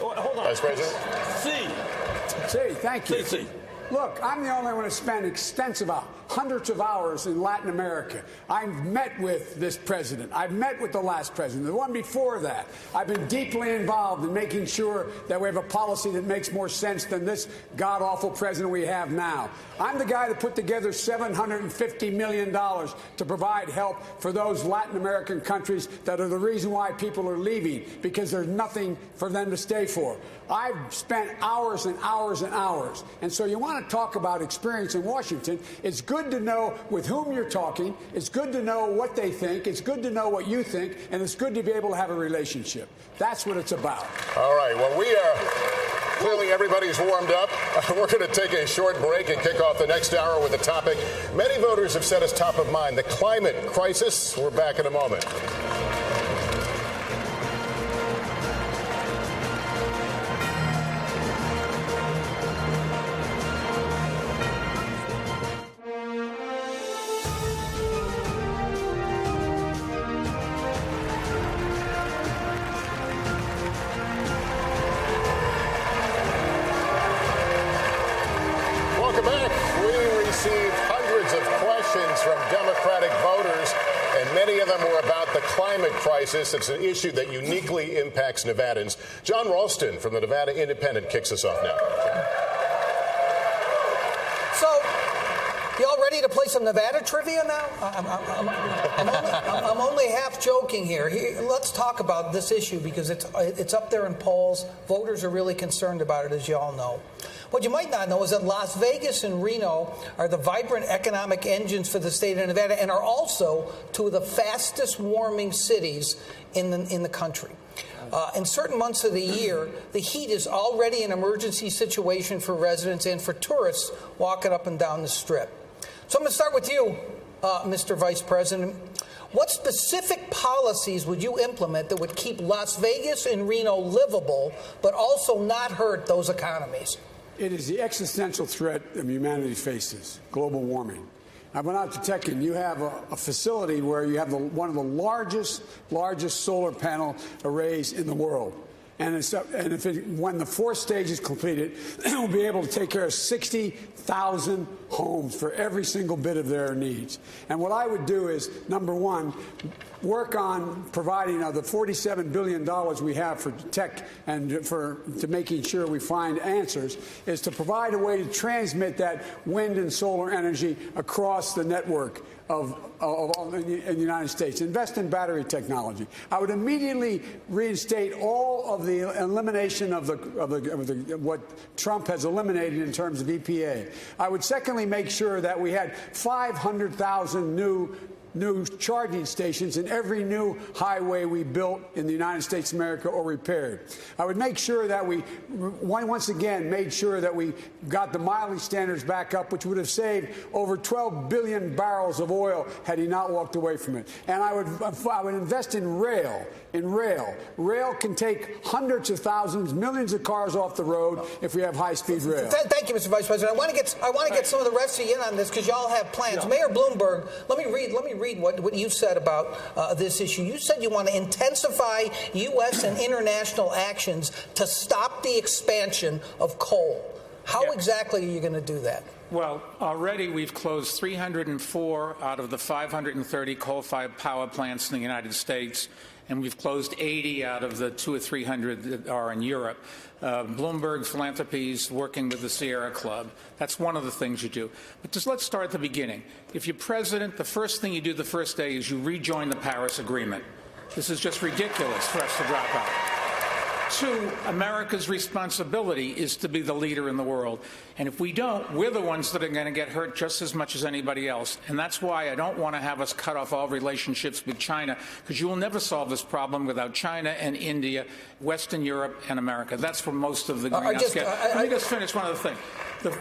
Hold on. Vice President? See, thank you. See. Look, I'm the only one who spent extensive hundreds of hours in Latin America. I've met with this president. I've met with the last president, the one before that. I've been deeply involved in making sure that we have a policy that makes more sense than this god-awful president we have now. I'm the guy that put together $750 million to provide help for those Latin American countries that are the reason why people are leaving, because there's nothing for them to stay for. I've spent hours and hours and hours. And so you want to talk about experience in Washington. It's good to know with whom you're talking. It's good to know what they think. It's good to know what you think. And it's good to be able to have a relationship. That's what it's about. All right. Well, we are clearly everybody's warmed up. We're going to take a short break and kick off the next hour with a topic many voters have said is top of mind, the climate crisis. We're back in a moment. from Democratic voters, and many of them were about the climate crisis. It's an issue that uniquely impacts Nevadans. John Ralston from the Nevada Independent kicks us off now. So, y'all ready to play some Nevada trivia now? I'm only half joking here. Let's talk about this issue because it's up there in polls. Voters are really concerned about it, as you all know. What you might not know is that Las Vegas and Reno are the vibrant economic engines for the state of Nevada and are also two of the fastest warming cities in the country. In certain months of the year, the heat is already an emergency situation for residents and for tourists walking up and down the Strip. So I'm going to start with you, Mr. Vice President. What specific policies would you implement that would keep Las Vegas and Reno livable, but also not hurt those economies? It is the existential threat that humanity faces, global warming. I went out to Tekken. You have a facility where you have one of the largest solar panel arrays in the world. And when the fourth stage is completed, we'll be able to take care of 60,000 homes for every single bit of their needs. And what I would do is, number one, work on providing the $47 billion we have for tech and to making sure we find answers, is to provide a way to transmit that wind and solar energy across the network in the United States. Invest in battery technology. I would immediately reinstate all of the elimination of what Trump has eliminated in terms of EPA. I would secondly make sure that we had 500,000 new charging stations in every new highway we built in the United States of America or repaired. I would make sure that we, once again, made sure that we got the mileage standards back up, which would have saved over 12 billion barrels of oil had he not walked away from it. And I would invest in rail. Rail can take hundreds of thousands, millions of cars off the road if we have high-speed rail. Thank you, Mr. Vice President. I want to get some of the rest of you in on this because y'all have plans. Yeah. Mayor Bloomberg, let me read what you said about this issue. You said you want to intensify U.S. and international actions to stop the expansion of coal. How exactly are you going to do that? Well, already we've closed 304 out of the 530 coal-fired power plants in the United States, and we've closed 80 out of the 200 or 300 that are in Europe. Bloomberg Philanthropies working with the Sierra Club. That's one of the things you do. But just let's start at the beginning. If you're president, the first thing you do the first day is you rejoin the Paris Agreement. This is just ridiculous for us to drop out. Two, America's responsibility is to be the leader in the world. And if we don't, we're the ones that are going to get hurt just as much as anybody else. And that's why I don't want to have us cut off all relationships with China, because you will never solve this problem without China and India, Western Europe and America. That's where most of the greenhouse gas. Let me just finish one other thing.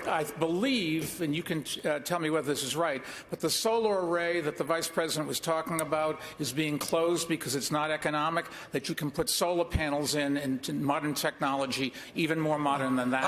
I believe, and you can tell me whether this is right, but the solar array that the Vice President was talking about is being closed because it's not economic, that you can put solar panels in modern technology, even more modern than that.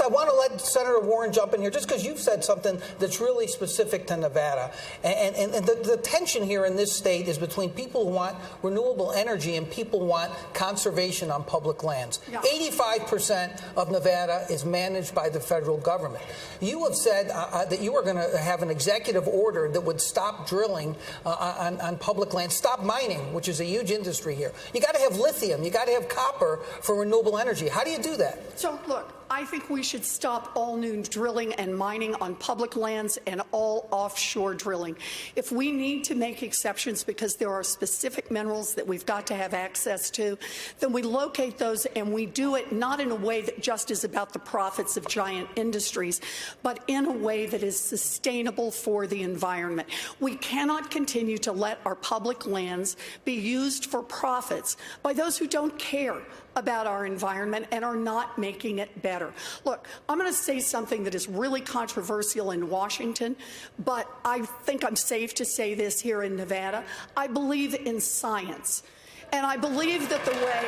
I want to let Senator Warren jump in here, just because you've said something that's really specific to Nevada. And the tension here in this state is between people who want renewable energy and people who want conservation on public lands. Yeah. 85% of Nevada is managed by the federal government. You have said that you are going to have an executive order that would stop drilling on public land, stop mining, which is a huge industry here. You got to have lithium. You got to have copper for renewable energy. How do you do that? So, look, I think we should stop all new drilling and mining on public lands and all offshore drilling. If we need to make exceptions because there are specific minerals that we've got to have access to, then we locate those and we do it not in a way that just is about the profits of giant industries, but in a way that is sustainable for the environment. We cannot continue to let our public lands be used for profits by those who don't care about our environment and are not making it better. Look, I'm going to say something that is really controversial in Washington, but I think I'm safe to say this here in Nevada. I believe in science, and I believe that the way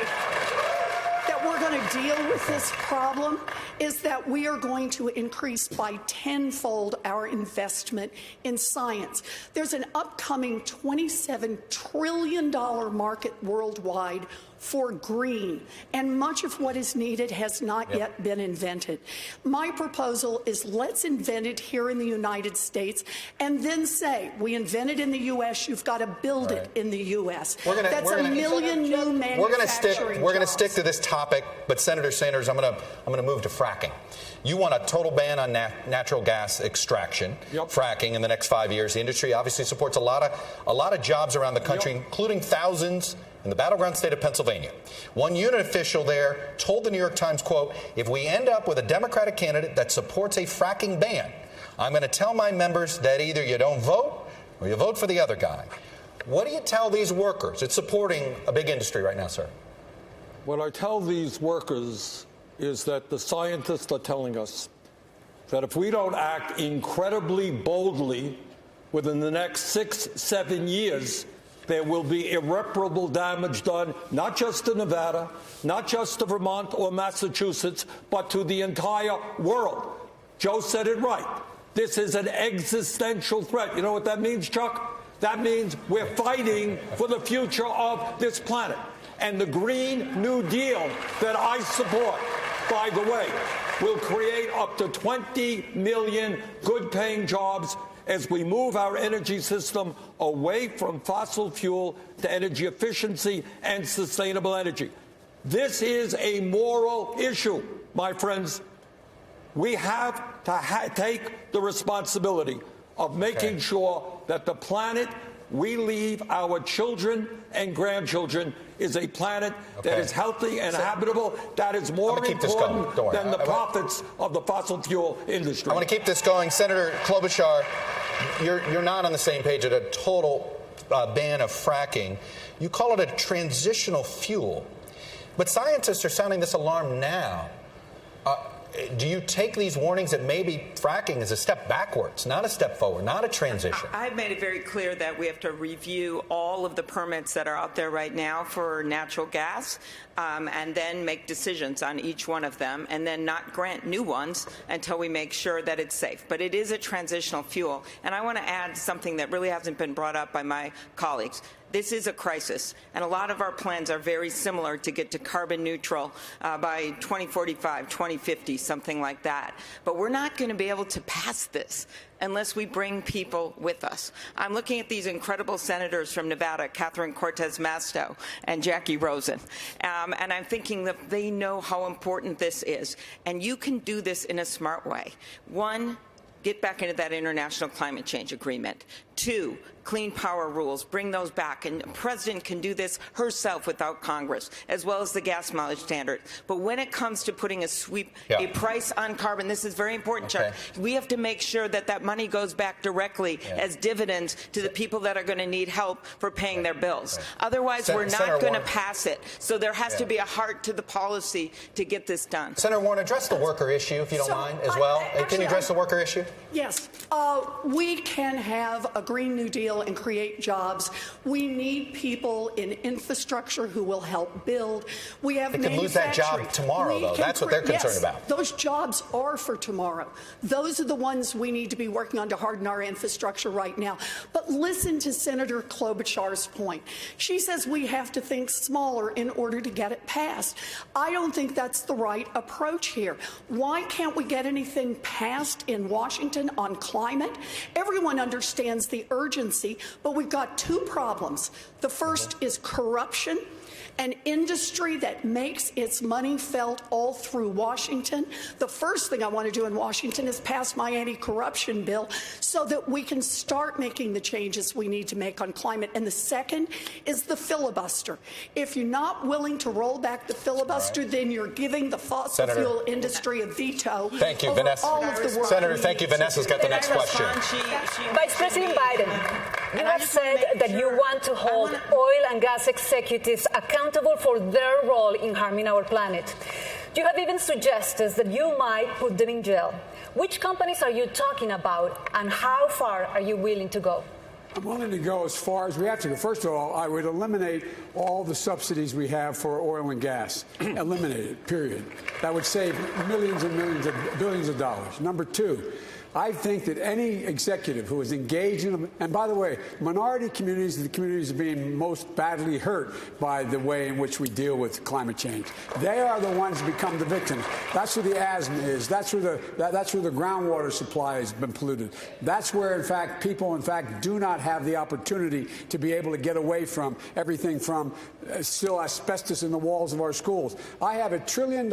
that we're going to deal with this problem is that we are going to increase by tenfold our investment in science. There's an upcoming $27 trillion market worldwide for green, and much of what is needed has not yet been invented. My proposal is let's invent it here in the United States and then say, we invented in the U.S., you've got to build it in the U.S. That's a million new manufacturing We're going to jobs. stick to this topic, but Senator Sanders, I'm going to move to fracking. You want a total ban on natural gas extraction, fracking, in the next 5 years. The industry obviously supports a lot of jobs around the country, including thousands in the battleground state of Pennsylvania. One unit official there told the New York Times, quote, if we end up with a Democratic candidate that supports a fracking ban, I'm going to tell my members that either you don't vote or you vote for the other guy. What do you tell these workers? It's supporting a big industry right now, sir. What I tell these workers is that the scientists are telling us that if we don't act incredibly boldly within the next 6-7 years, there will be irreparable damage done, not just to Nevada, not just to Vermont or Massachusetts, but to the entire world. Joe said it right. This is an existential threat. You know what that means, Chuck? That means we're fighting for the future of this planet. And the Green New Deal that I support, by the way, will create up to 20 million good-paying jobs as we move our energy system away from fossil fuel to energy efficiency and sustainable energy. This is a moral issue, my friends. We have to take the responsibility of making sure that the planet we leave our children and grandchildren is a planet that is healthy and habitable, that is more important than the profits of the fossil fuel industry. I want to keep this going. Senator Klobuchar, you're not on the same page at a total ban of fracking. You call it a transitional fuel. But scientists are sounding this alarm now. Do you take these warnings that maybe fracking is a step backwards, not a step forward, not a transition? I've made it very clear that we have to review all of the permits that are out there right now for natural gas and then make decisions on each one of them and then not grant new ones until we make sure that it's safe. But it is a transitional fuel. And I want to add something that really hasn't been brought up by my colleagues. This is a crisis, and a lot of our plans are very similar to get to carbon neutral by 2045, 2050, something like that. But we're not going to be able to pass this unless we bring people with us. I'm looking at these incredible senators from Nevada, Catherine Cortez Masto and Jackie Rosen, and I'm thinking that they know how important this is. And you can do this in a smart way. One, get back into that international climate change agreement. Two, clean power rules, bring those back. And the president can do this herself without Congress, as well as the gas mileage standard. But when it comes to putting a price on carbon, this is very important, Chuck. We have to make sure that that money goes back directly as dividends to the people that are going to need help for paying their bills. Otherwise, we're not going to pass it. So there has to be a heart to the policy to get this done. Senator Warren, address the worker issue, if you don't mind, as well. Can you address the worker issue? Yes. We can have a Green New Deal and create jobs. We need people in infrastructure who will help build. We have manufacturing. They could lose that job tomorrow, though. That's what they're concerned about. Those jobs are for tomorrow. Those are the ones we need to be working on to harden our infrastructure right now. But listen to Senator Klobuchar's point. She says we have to think smaller in order to get it passed. I don't think that's the right approach here. Why can't we get anything passed in Washington on climate? Everyone understands the urgency, but we've got two problems. The first is corruption. An industry that makes its money felt all through Washington. The first thing I want to do in Washington is pass my anti-corruption bill so that we can start making the changes we need to make on climate. And the second is the filibuster. If you're not willing to roll back the filibuster, then you're giving the fossil fuel industry a veto. Thank you, Vanessa. All of the work. Senator, thank you. Vanessa's got the next question. Vice President Biden, you have said that you want to hold oil and gas executives accountable for their role in harming our planet. You have even suggested that you might put them in jail. Which companies are you talking about, and how far are you willing to go? I'm willing to go as far as we have to go. First of all, I would eliminate all the subsidies we have for oil and gas. Eliminate it, period. That would save millions and millions of billions of dollars. Number two, I think that any executive who is engaged in, and by the way, minority communities are the communities being most badly hurt by the way in which we deal with climate change. They are the ones who become the victims. That's where the asthma is. That's where the groundwater supply has been polluted. That's where, in fact, people, in fact, do not have the opportunity to be able to get away from everything from still asbestos in the walls of our schools. I have $1 trillion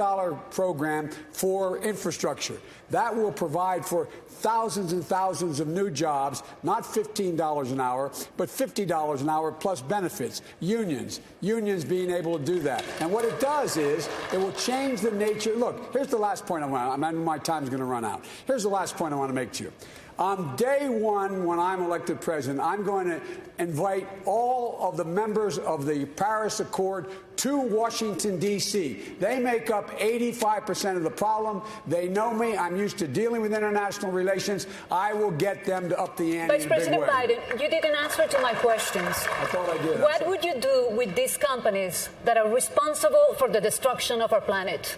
program for infrastructure. That will provide for thousands and thousands of new jobs, not $15 an hour, but $50 an hour plus benefits. Unions being able to do that. And what it does is it will change the nature. Look, here's the last point I want. My time's going to run out. Here's the last point I want to make to you. On day one, when I'm elected president, I'm going to invite all of the members of the Paris Accord to Washington, D.C. They make up 85% of the problem. They know me. I'm used to dealing with international relations. I will get them to up the ante. Vice President Biden, you didn't answer to my questions. I thought I did. What would you do with these companies that are responsible for the destruction of our planet?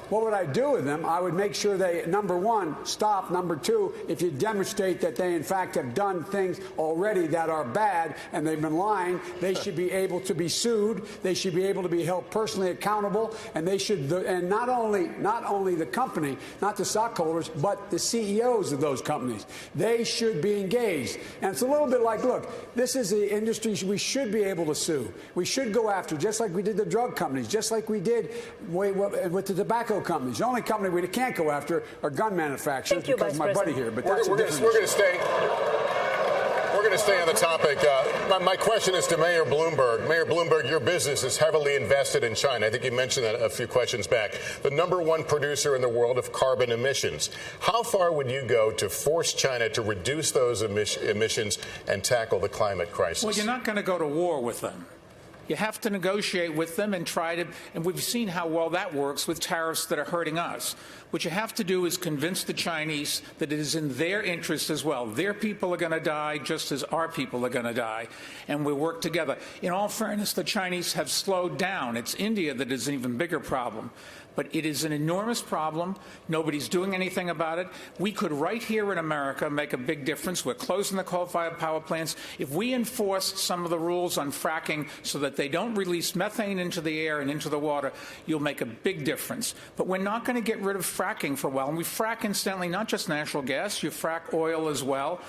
What would I do with them? I would make sure they, number one, stop. Number two, if you demonstrate that they, in fact, have done things already that are bad and they've been lying, they should be able to be sued. They should be able to be held personally accountable. And they should, and not only the company, not the stockholders, but the CEOs of those companies. They should be engaged. And it's a little bit like, look, this is the industry we should be able to sue. We should go after, just like we did the drug companies, just like we did with the tobacco companies. The only company we can't go after are gun manufacturers because my buddy here. But that's we're going to stay. We're going to stay on the topic. My question is to Mayor Bloomberg. Mayor Bloomberg, your business is heavily invested in China. I think you mentioned that a few questions back. The #1 producer in the world of carbon emissions. How far would you go to force China to reduce those emissions and tackle the climate crisis? Well, you're not going to go to war with them. You have to negotiate with them and try to, and we've seen how well that works with tariffs that are hurting us. What you have to do is convince the Chinese that it is in their interest as well. Their people are going to die just as our people are going to die, and we work together. In all fairness, the Chinese have slowed down. It's India that is an even bigger problem. But it is an enormous problem. Nobody's doing anything about it. We could, right here in America, make a big difference. We're closing the coal-fired power plants. If we enforce some of the rules on fracking so that they don't release methane into the air and into the water, you'll make a big difference. But we're not going to get rid of fracking for a while. And we frack, incidentally, not just natural gas. You frack oil as well.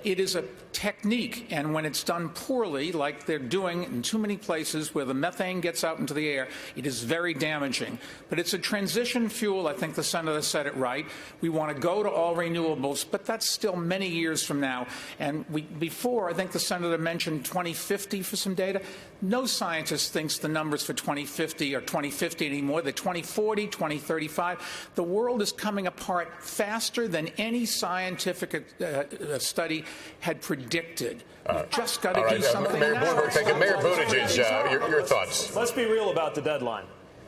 It is a technique, and when it's done poorly, like they're doing in too many places where the methane gets out into the air, it is very damaging. But it's a transition fuel. I think the senator said it right. We want to go to all renewables, but that's still many years from now. And before, I think the senator mentioned 2050 for some data. No scientist thinks the numbers for 2050 are 2050 anymore. They're 2040, 2035. The world is coming apart faster than any scientific study had predicted. We've just got to do something. Mayor Bloomberg, thank you. Mayor Buttigieg, your thoughts. Let's be real about the deadline.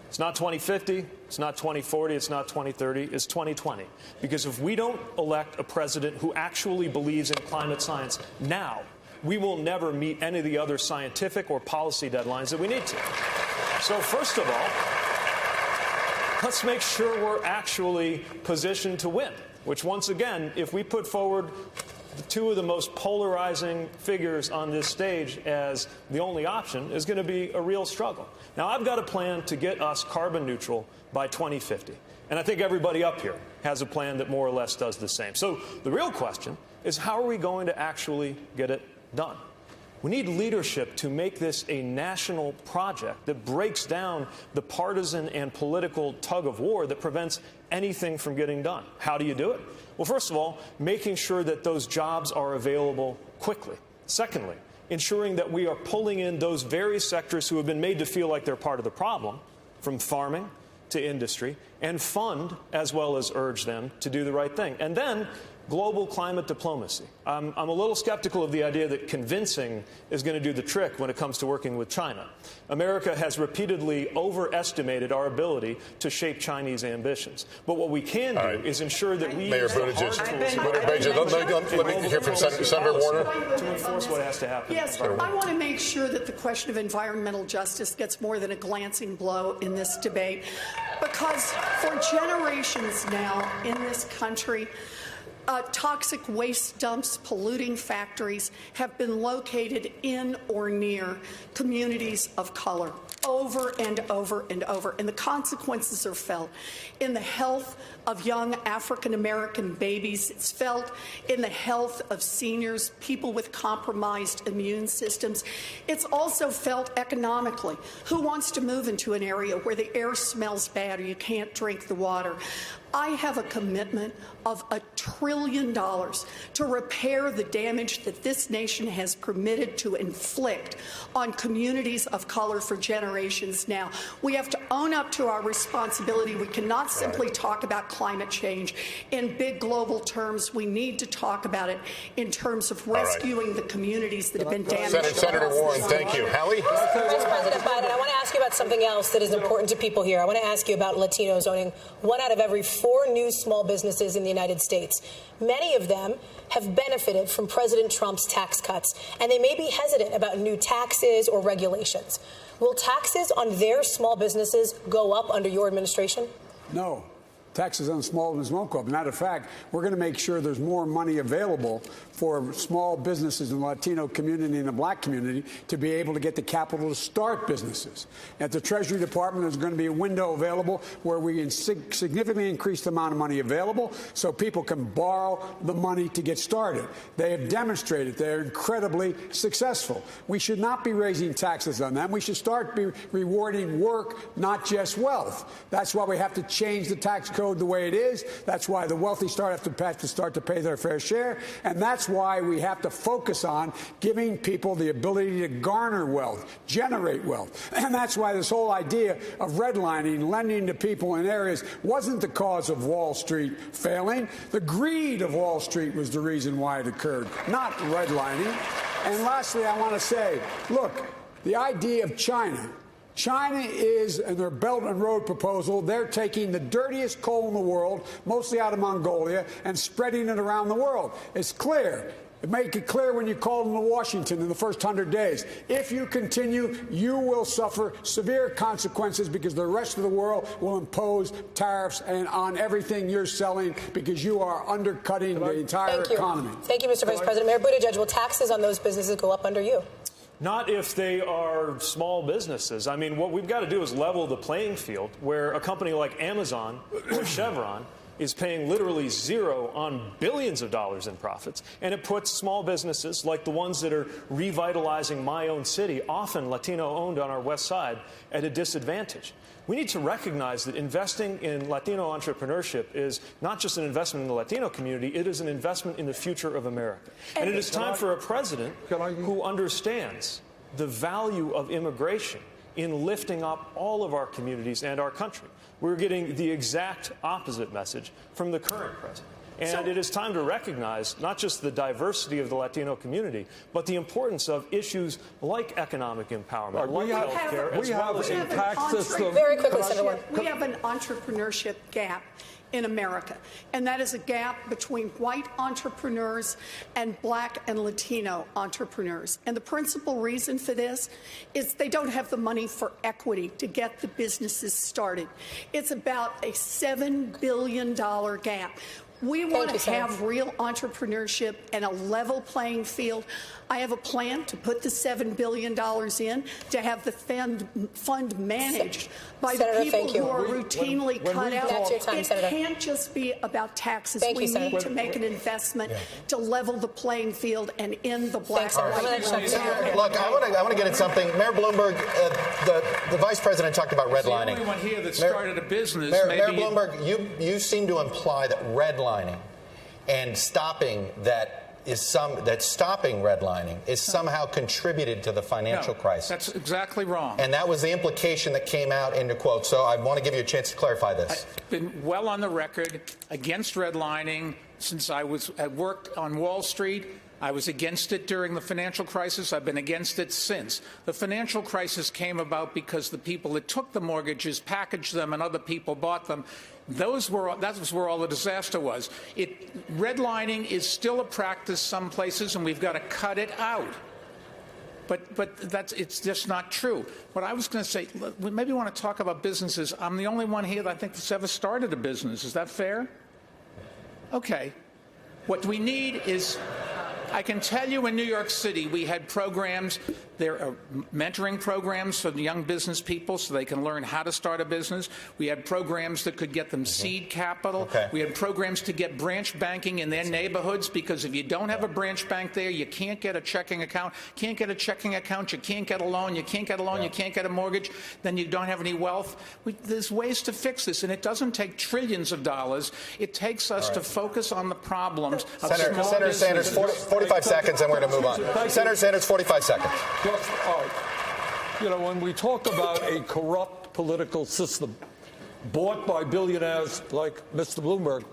It's not 2050, it's not 2040, it's not 2030, it's 2020. Because if we don't elect a president who actually believes in climate science now, we will never meet any of the other scientific or policy deadlines that we need to. So first of all, let's make sure we're actually positioned to win, which once again, if we put forward two of the most polarizing figures on this stage as the only option, is going to be a real struggle. Now, I've got a plan to get us carbon neutral by 2050. And I think everybody up here has a plan that more or less does the same. So the real question is, how are we going to actually get it done? We need leadership to make this a national project that breaks down the partisan and political tug of war that prevents anything from getting done. How do you do it? Well, first of all, making sure that those jobs are available quickly. Secondly, ensuring that we are pulling in those very sectors who have been made to feel like they're part of the problem, from farming to industry, and fund as well as urge them to do the right thing. And then global climate diplomacy. I'm a little skeptical of the idea that convincing is going to do the trick when it comes to working with China. America has repeatedly overestimated our ability to shape Chinese ambitions. But what we can do is ensure that we Mayor Buttigieg, let me hear from Senator Warner. To enforce what has to happen. Yes, I want to make sure that the question of environmental justice gets more than a glancing blow in this debate, because for generations now in this country, toxic waste dumps, polluting factories have been located in or near communities of color over and over and over. And the consequences are felt in the health of young African American babies. It's felt in the health of seniors, people with compromised immune systems. It's also felt economically. Who wants to move into an area where the air smells bad or you can't drink the water? I have a commitment of $1 trillion to repair the damage that this nation has permitted to inflict on communities of color for generations now. We have to own up to our responsibility. We cannot simply talk about climate change in big global terms. We need to talk about it in terms of rescuing the communities that have been damaged. Senator Warren, thank you. Hallie? Vice President Biden, I want to ask you about something else that is important to people here. I want to ask you about Latinos owning 1 out of every 4 new small businesses in the United States. Many of them have benefited from President Trump's tax cuts, and they may be hesitant about new taxes or regulations. Will taxes on their small businesses go up under your administration? No. Taxes on small business won't go up. Matter of fact, we're going to make sure there's more money available for small businesses in the Latino community and the black community to be able to get the capital to start businesses. At the Treasury Department, there's going to be a window available where we can significantly increase the amount of money available so people can borrow the money to get started. They have demonstrated they're incredibly successful. We should not be raising taxes on them. We should start be rewarding work, not just wealth. That's why we have to change the tax code the way it is. That's why the wealthy have to start to pay their fair share. And that's why we have to focus on giving people the ability to garner wealth, generate wealth. And that's why this whole idea of redlining, lending to people in areas, wasn't the cause of Wall Street failing. The greed of Wall Street was the reason why it occurred, not redlining. And lastly, I want to say, look, the idea of China is, in their Belt and Road proposal, they're taking the dirtiest coal in the world, mostly out of Mongolia, and spreading it around the world. It's clear. Make it clear when you call them to Washington in the first 100 days. If you continue, you will suffer severe consequences because the rest of the world will impose tariffs on everything you're selling because you are undercutting the entire economy. Thank you, Mr. Vice President. Mayor Buttigieg, will taxes on those businesses go up under you? Not if they are small businesses. I mean, what we've got to do is level the playing field where a company like Amazon or Chevron is paying literally zero on billions of dollars in profits. And it puts small businesses like the ones that are revitalizing my own city, often Latino-owned on our west side, at a disadvantage. We need to recognize that investing in Latino entrepreneurship is not just an investment in the Latino community, it is an investment in the future of America. And it is time for a president who understands the value of immigration in lifting up all of our communities and our country. We're getting the exact opposite message from the current president. And it is time to recognize not just the diversity of the Latino community, but the importance of issues like economic empowerment, like health care, as well as a tax system. Very quickly, Senator Warren. We have an entrepreneurship gap in America, and that is a gap between white entrepreneurs and black and Latino entrepreneurs. And the principal reason for this is they don't have the money for equity to get the businesses started. It's about a $7 billion gap. We want to have real entrepreneurship and a level playing field. I have a plan to put the $7 billion in to have the fund managed by the people who are routinely cut out. It can't just be about taxes. We need to make an investment to level the playing field and end the black and white. Look, I want to get at something. Mayor Bloomberg, the vice president talked about redlining. The only one here that started a business. Mayor Bloomberg, you seem to imply that redlining and stopping stopping redlining is somehow contributed to the financial crisis. That's exactly wrong. And that was the implication that came out in the quote. So I want to give you a chance to clarify this. I've been well on the record against redlining since I worked on Wall Street. I was against it during the financial crisis. I've been against it since. The financial crisis came about because the people that took the mortgages packaged them and other people bought them. That was where all the disaster was. Redlining is still a practice some places, and we've got to cut it out. But it's just not true. What I was going to say, we maybe want to talk about businesses. I'm the only one here that I think that's ever started a business. Is that fair? Okay. What we need is, I can tell you in New York City, we had programs, there are mentoring programs for the young business people so they can learn how to start a business. We had programs that could get them seed capital. Okay. We had programs to get branch banking in their neighborhoods, because if you don't have a branch bank there, you can't get a checking account. Can't get a checking account, you can't get a loan. You can't get a loan, you can't get a mortgage. Then you don't have any wealth. There's ways to fix this, and it doesn't take trillions of dollars. It takes us to focus on the problems of Senator Sanders, 45 seconds, and we're going to move on. Senator Sanders, 45 seconds. All right. You know, when we talk about a corrupt political system bought by billionaires like Mr. Bloomberg,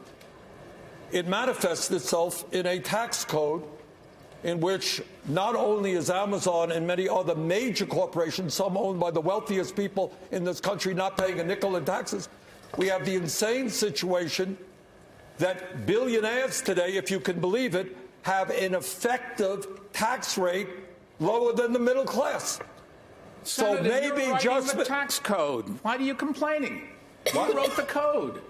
it manifests itself in a tax code in which not only is Amazon and many other major corporations, some owned by the wealthiest people in this country, not paying a nickel in taxes, we have the insane situation that billionaires today, if you can believe it, have an effective tax rate lower than the middle class. Senator, So maybe you're just the tax code. Why are you complaining? Who wrote the code?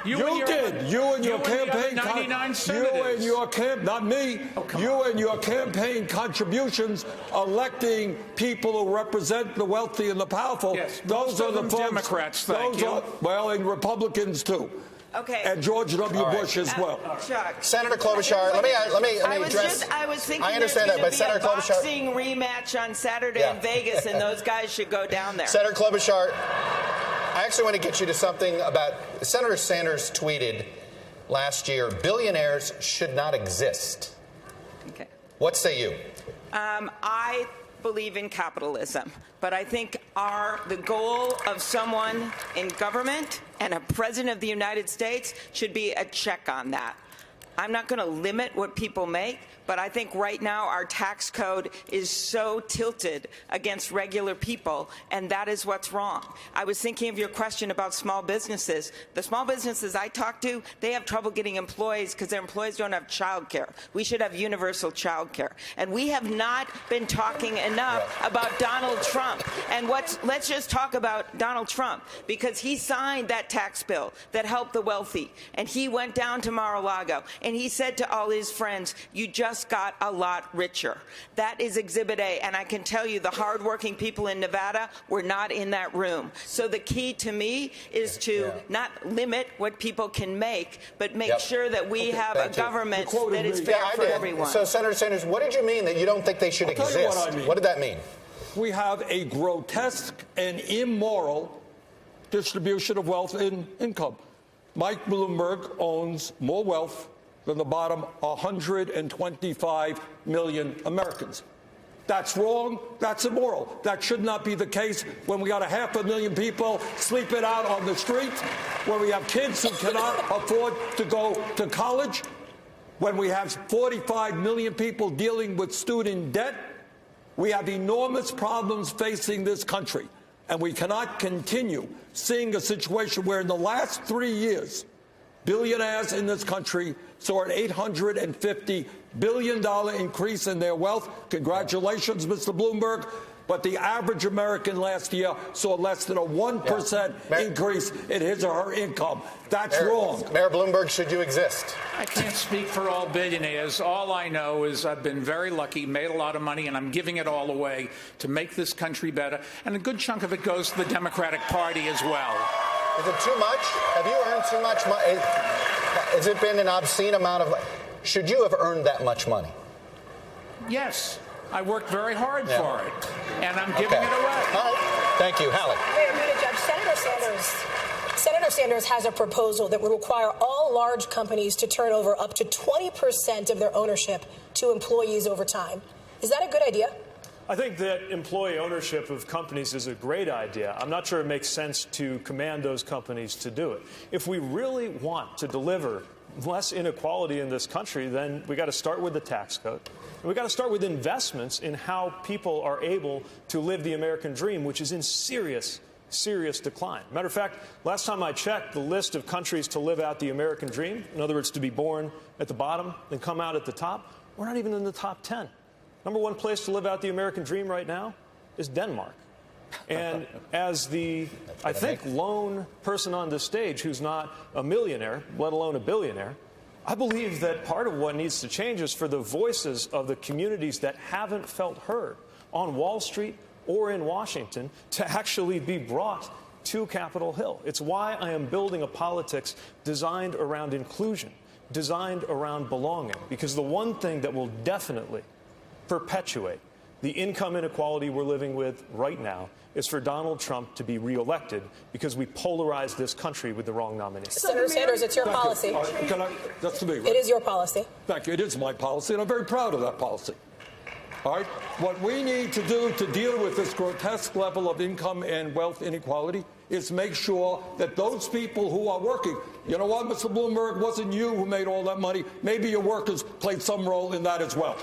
You did. You and your campaign. 99 senators. You and your not me. Oh, come you on. and your campaign contributions electing people who represent the wealthy and the powerful. Yes, those most are of the them folks. Democrats. Thank those you. Are, well, and Republicans too. Okay. And George W. Bush as well. Chuck. Senator Klobuchar, let me address. I was thinking I understand there's that, but gonna be Senator a Klobuchar, boxing rematch on Saturday in Vegas, and those guys should go down there. Senator Klobuchar, I actually want to get you to something about Senator Sanders tweeted last year, billionaires should not exist. Okay. What say you? I believe in capitalism, but I think the goal of someone in government and a president of the United States should be a check on that. I'm not going to limit what people make, but I think right now our tax code is so tilted against regular people, and that is what's wrong. I was thinking of your question about small businesses. The small businesses I talk to, they have trouble getting employees because their employees don't have child care. We should have universal child care. And we have not been talking enough about Donald Trump. And let's just talk about Donald Trump, because he signed that tax bill that helped the wealthy, and he went down to Mar-a-Lago, and he said to all his friends, you just got a lot richer. That is Exhibit A, and I can tell you the hardworking people in Nevada were not in that room. So the key to me is to not limit what people can make, but make sure that we have a government that is fair for everyone. So, Senator Sanders, what did you mean that you don't think they should exist? Tell you what I mean. What did that mean? We have a grotesque and immoral distribution of wealth and income. Mike Bloomberg owns more wealth than the bottom 125 million Americans. That's wrong. That's immoral. That should not be the case when we got 500,000 people sleeping out on the street, when we have kids who cannot afford to go to college, when we have 45 million people dealing with student debt. We have enormous problems facing this country, and we cannot continue seeing a situation where in the last 3 years, billionaires in this country saw an $850 billion increase in their wealth. Congratulations, Mr. Bloomberg. But the average American last year saw less than a 1% increase in his or her income. That's wrong. Mayor Bloomberg, should you exist? I can't speak for all billionaires. All I know is I've been very lucky, made a lot of money, and I'm giving it all away to make this country better. And a good chunk of it goes to the Democratic Party as well. Is it too much? Have you earned too much money? Has it been an obscene amount of... Should you have earned that much money? Yes. I worked very hard for it, and I'm giving it away. All right. Thank you. Hallie. Senator Sanders has a proposal that would require all large companies to turn over up to 20% of their ownership to employees over time. Is that a good idea? I think that employee ownership of companies is a great idea. I'm not sure it makes sense to command those companies to do it. If we really want to deliver less inequality in this country, then we got to start with the tax code. And we got to start with investments in how people are able to live the American dream, which is in serious decline. Matter of fact, last time I checked, the list of countries to live out the American dream, in other words, to be born at the bottom and come out at the top, we're not even in the top 10. Number one place to live out the American dream right now is Denmark. And as the, I think, lone person on this stage who's not a millionaire, let alone a billionaire, I believe that part of what needs to change is for the voices of the communities that haven't felt heard on Wall Street or in Washington to actually be brought to Capitol Hill. It's why I am building a politics designed around inclusion, designed around belonging, because the one thing that will definitely perpetuate the income inequality we're living with right now is for Donald Trump to be reelected because we polarized this country with the wrong nominee. Senator Sanders, it's your policy. That's to me, right? It is your policy. Thank you. It is my policy, and I'm very proud of that policy. All right? What we need to do to deal with this grotesque level of income and wealth inequality is make sure that those people who are working, you know what, Mr. Bloomberg, it wasn't you who made all that money. Maybe your workers played some role in that as well.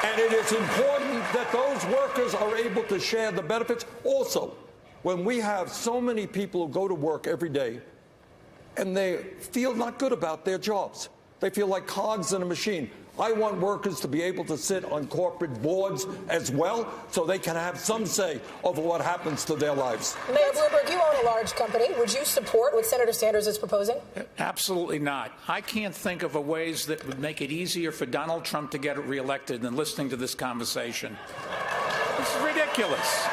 And it is important that those workers are able to share the benefits. Also, when we have so many people who go to work every day and they feel not good about their jobs, they feel like cogs in a machine. I want workers to be able to sit on corporate boards as well so they can have some say over what happens to their lives. Mayor Bloomberg, you own a large company. Would you support what Senator Sanders is proposing? Absolutely not. I can't think of ways that would make it easier for Donald Trump to get reelected than listening to this conversation. This is ridiculous.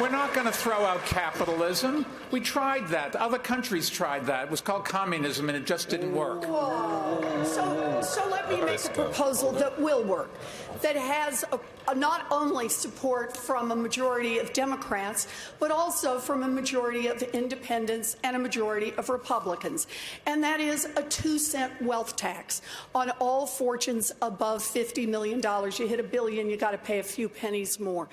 We're not going to throw out capitalism. We tried that. Other countries tried that. It was called communism, and it just didn't work. So let me make a proposal that will work, that has not only support from a majority of Democrats, but also from a majority of independents and a majority of Republicans. And that is a 2-cent wealth tax on all fortunes above $50 million. You hit $1 billion, you got to pay a few pennies more.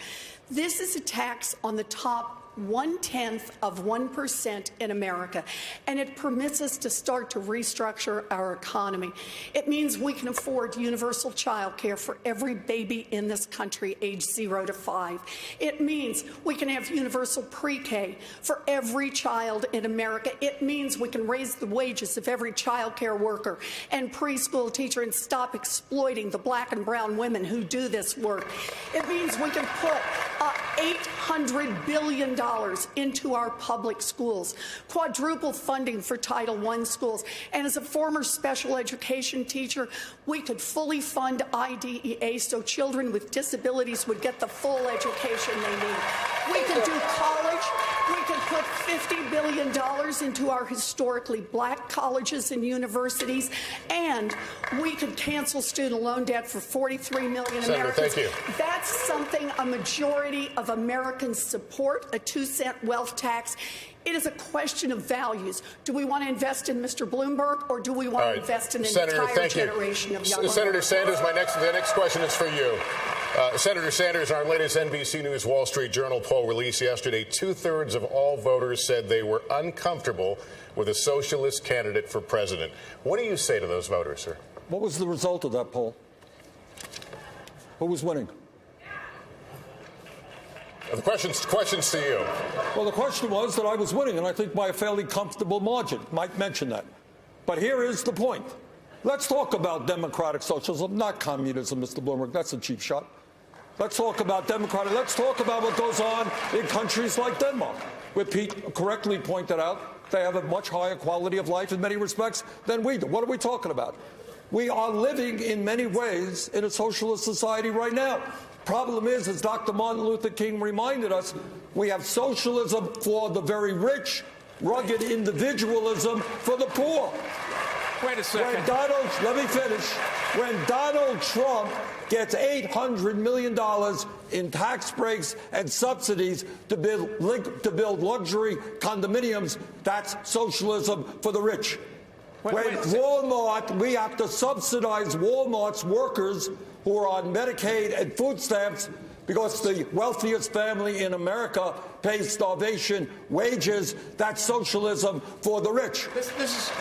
This is a tax on the top 0.1% in America, and it permits us to start to restructure our economy. It means we can afford universal child care for every baby in this country aged 0 to 5. It means we can have universal pre-K for every child in America. It means we can raise the wages of every child care worker and preschool teacher and stop exploiting the black and brown women who do this work. It means we can put $800 billion into our public schools, quadruple funding for Title I schools. And as a former special education teacher, we could fully fund IDEA so children with disabilities would get the full education they need. We can do college. We can put $50 billion into our historically black colleges and universities, and we could cancel student loan debt for 43 million Americans. Thank you. That's something a majority of Americans support, a 2-cent wealth tax. It is a question of values. Do we want to invest in Mr. Bloomberg, or do we want to invest in an entire generation of young Americans? Senator Sanders, the next question is for you. Senator Sanders, our latest NBC News Wall Street Journal poll released yesterday, 2/3 of all voters said they were uncomfortable with a socialist candidate for president. What do you say to those voters, sir? What was the result of that poll? Who was winning? The question's to you. Well, the question was that I was winning, and I think by a fairly comfortable margin. Might mention that. But here is the point. Let's talk about democratic socialism, not communism, Mr. Bloomberg. That's a cheap shot. Let's talk about democratic. Let's talk about what goes on in countries like Denmark, where Pete correctly pointed out they have a much higher quality of life in many respects than we do. What are we talking about? We are living in many ways in a socialist society right now. Problem is, as Dr. Martin Luther King reminded us, we have socialism for the very rich, rugged individualism for the poor. Wait a second. Let me finish. When Donald Trump gets $800 million in tax breaks and subsidies to build luxury condominiums, that's socialism for the rich. When Walmart, we have to subsidize Walmart's workers who are on Medicaid and food stamps because the wealthiest family in America pays starvation wages. That's socialism for the rich.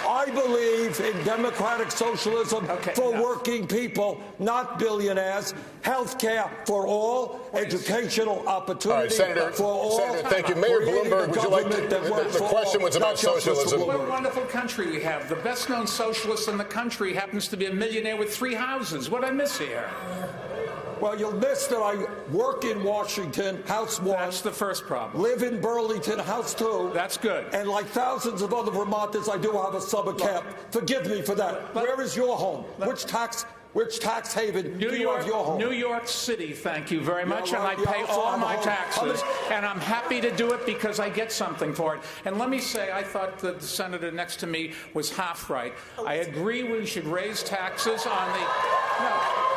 I believe in democratic socialism for working people, not billionaires. Health care for all, educational opportunity for all. Senator, thank you. Mayor Bloomberg, would you like to, the question was about socialism. What a wonderful country we have. The best-known socialist in the country happens to be a millionaire with 3 houses. What I miss here? Well, you'll miss that I work in Washington, House 1. That's the first problem. Live in Burlington, House 2. That's good. And like thousands of other Vermonters, I do have a summer camp. Forgive me for that. Where is your home? Which tax haven do you have your home? New York City, thank you very much. Yeah, well, and I pay all my taxes. How And I'm happy to do it because I get something for it. And let me say, I thought that the senator next to me was half right. I agree we should raise taxes on the... No.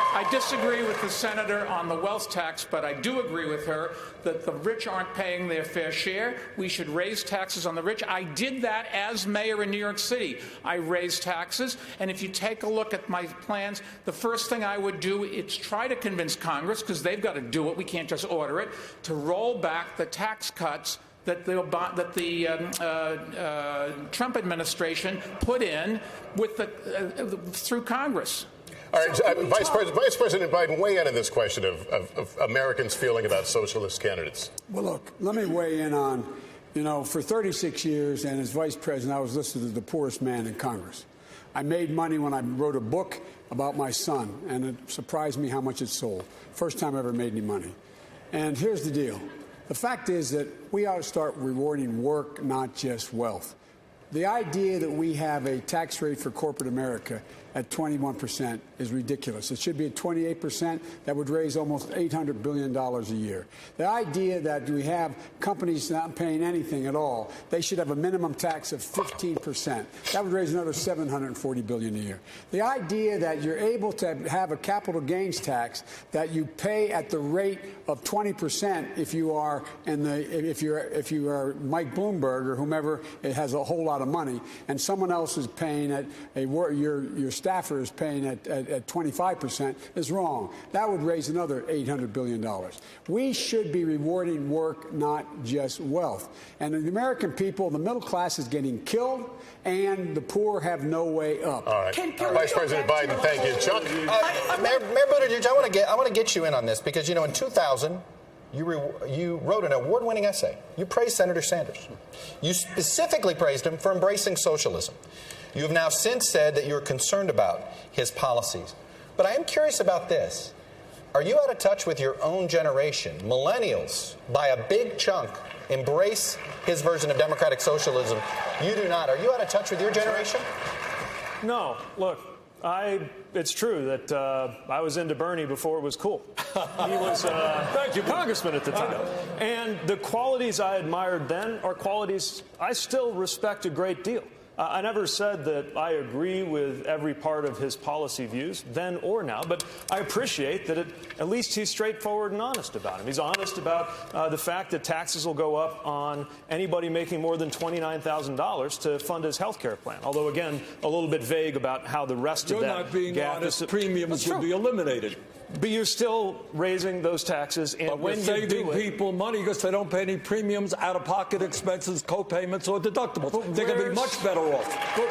I disagree with the senator on the wealth tax, but I do agree with her that the rich aren't paying their fair share. We should raise taxes on the rich. I did that as mayor in New York City. I raised taxes, and if you take a look at my plans, the first thing I would do is try to convince Congress, because they've got to do it, we can't just order it, to roll back the tax cuts that the Trump administration put in with through Congress. All right, Vice President Biden, weigh in on this question of Americans' feeling about socialist candidates. Well, look, let me weigh in on, for 36 years and as vice president, I was listed as the poorest man in Congress. I made money when I wrote a book about my son, and it surprised me how much it sold. First time I ever made any money. And here's the deal. The fact is that we ought to start rewarding work, not just wealth. The idea that we have a tax rate for corporate America at 21% is ridiculous. It should be at 28%. That would raise almost $800 billion a year. The idea that we have companies not paying anything at all, they should have a minimum tax of 15%. That would raise another $740 billion a year. The idea that you're able to have a capital gains tax that you pay at the rate of 20% if you are if you are Mike Bloomberg or whomever has a whole lot of money, and someone else is paying at your staffer is paying at 25% is wrong. That would raise another $800 billion. We should be rewarding work, not just wealth. And the American people, the middle class is getting killed, and the poor have no way up. All right. Vice President Biden, thank you. Chuck? Mayor Buttigieg, I want to get you in on this because, in 2000, you wrote an award-winning essay. You praised Senator Sanders. You specifically praised him for embracing socialism. You have now since said that you're concerned about his policies. But I am curious about this. Are you out of touch with your own generation? Millennials, by a big chunk, embrace his version of democratic socialism. You do not. Are you out of touch with your generation? No. Look, it's true that I was into Bernie before it was cool. He was congressman at the time. And the qualities I admired then are qualities I still respect a great deal. I never said that I agree with every part of his policy views, then or now, but I appreciate that at least he's straightforward and honest about them. He's honest about the fact that taxes will go up on anybody making more than $29,000 to fund his health care plan, although, again, a little bit vague about how the rest of that You're not being honest. Premiums will be eliminated. But you're still raising those taxes, and but when we're you do saving people money because they don't pay any premiums, out-of-pocket expenses, co-payments, or deductibles. They're going to be much better off. But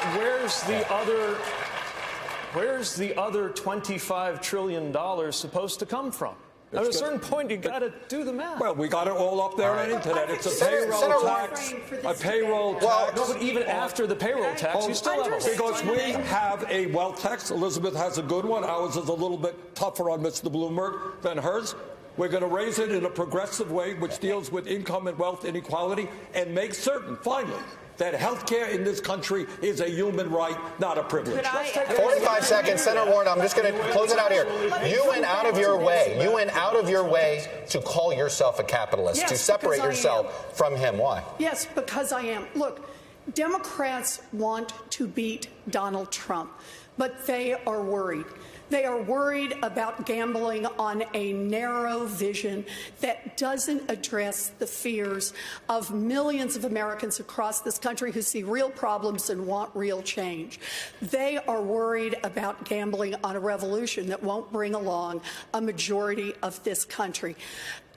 where's the other $25 trillion supposed to come from? At a certain point, you got to do the math. Well, we got it all up there on the internet. It's a payroll tax. A payroll tax. No, but even after the payroll tax, you still have a because we have a wealth tax. Elizabeth has a good one. Ours is a little bit tougher on Mr. Bloomberg than hers. We're going to raise it in a progressive way, which deals with income and wealth inequality, and make certain, finally, that health care in this country is a human right, not a privilege. 45 seconds. Senator Warren, I'm just going to close it out here. You went out of your way to call yourself a capitalist, yes, to separate yourself from him. Why? Yes, because I am. Look, Democrats want to beat Donald Trump, but they are worried. They are worried about gambling on a narrow vision that doesn't address the fears of millions of Americans across this country who see real problems and want real change. They are worried about gambling on a revolution that won't bring along a majority of this country.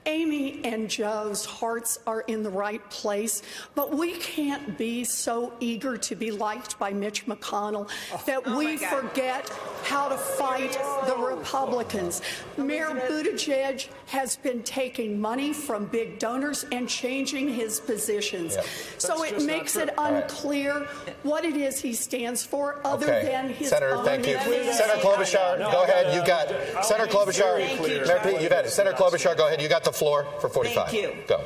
Amy and Joe's hearts are in the right place, but we can't be so eager to be liked by Mitch McConnell that we forget how to fight the Republicans. Mayor Buttigieg has been taking money from big donors and changing his positions. So it makes it unclear what it is he stands for other than his Senator, own thank you. Senator Klobuchar, go ahead. You got it. Senator Klobuchar, Mayor Pete, you got it. Senator Klobuchar, go ahead. You got the floor for 45. Thank you. Go.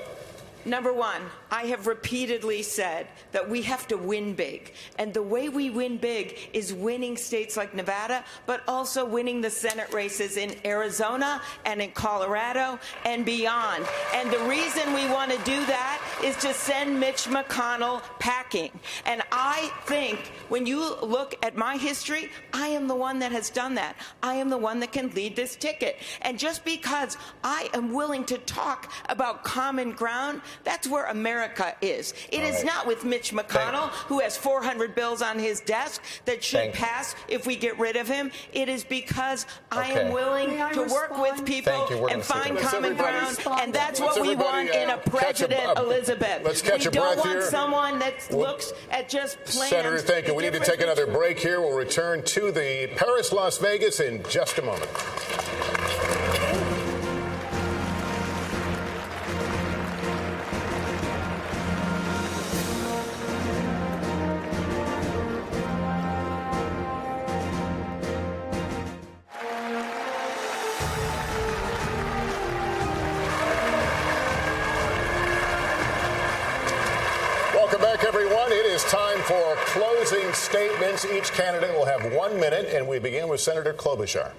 Number one, I have repeatedly said that we have to win big. And the way we win big is winning states like Nevada, but also winning the Senate races in Arizona and in Colorado and beyond. And the reason we want to do that is to send Mitch McConnell packing. And I think when you look at my history, I am the one that has done that. I am the one that can lead this ticket. And just because I am willing to talk about common ground, that's where America is. It is not with Mitch McConnell, who has 400 bills on his desk that should pass if we get rid of him. It is because I am willing to work with people and find common ground, and that's what we want in a President Elizabeth. Let's catch we a breath don't here. want someone that looks at just plans. Senator, thank you. We need to take another break here. We'll return to the Paris, Las Vegas in just a moment. Welcome back, everyone. It is time for closing statements. Each candidate will have 1 minute, and we begin with Senator Klobuchar.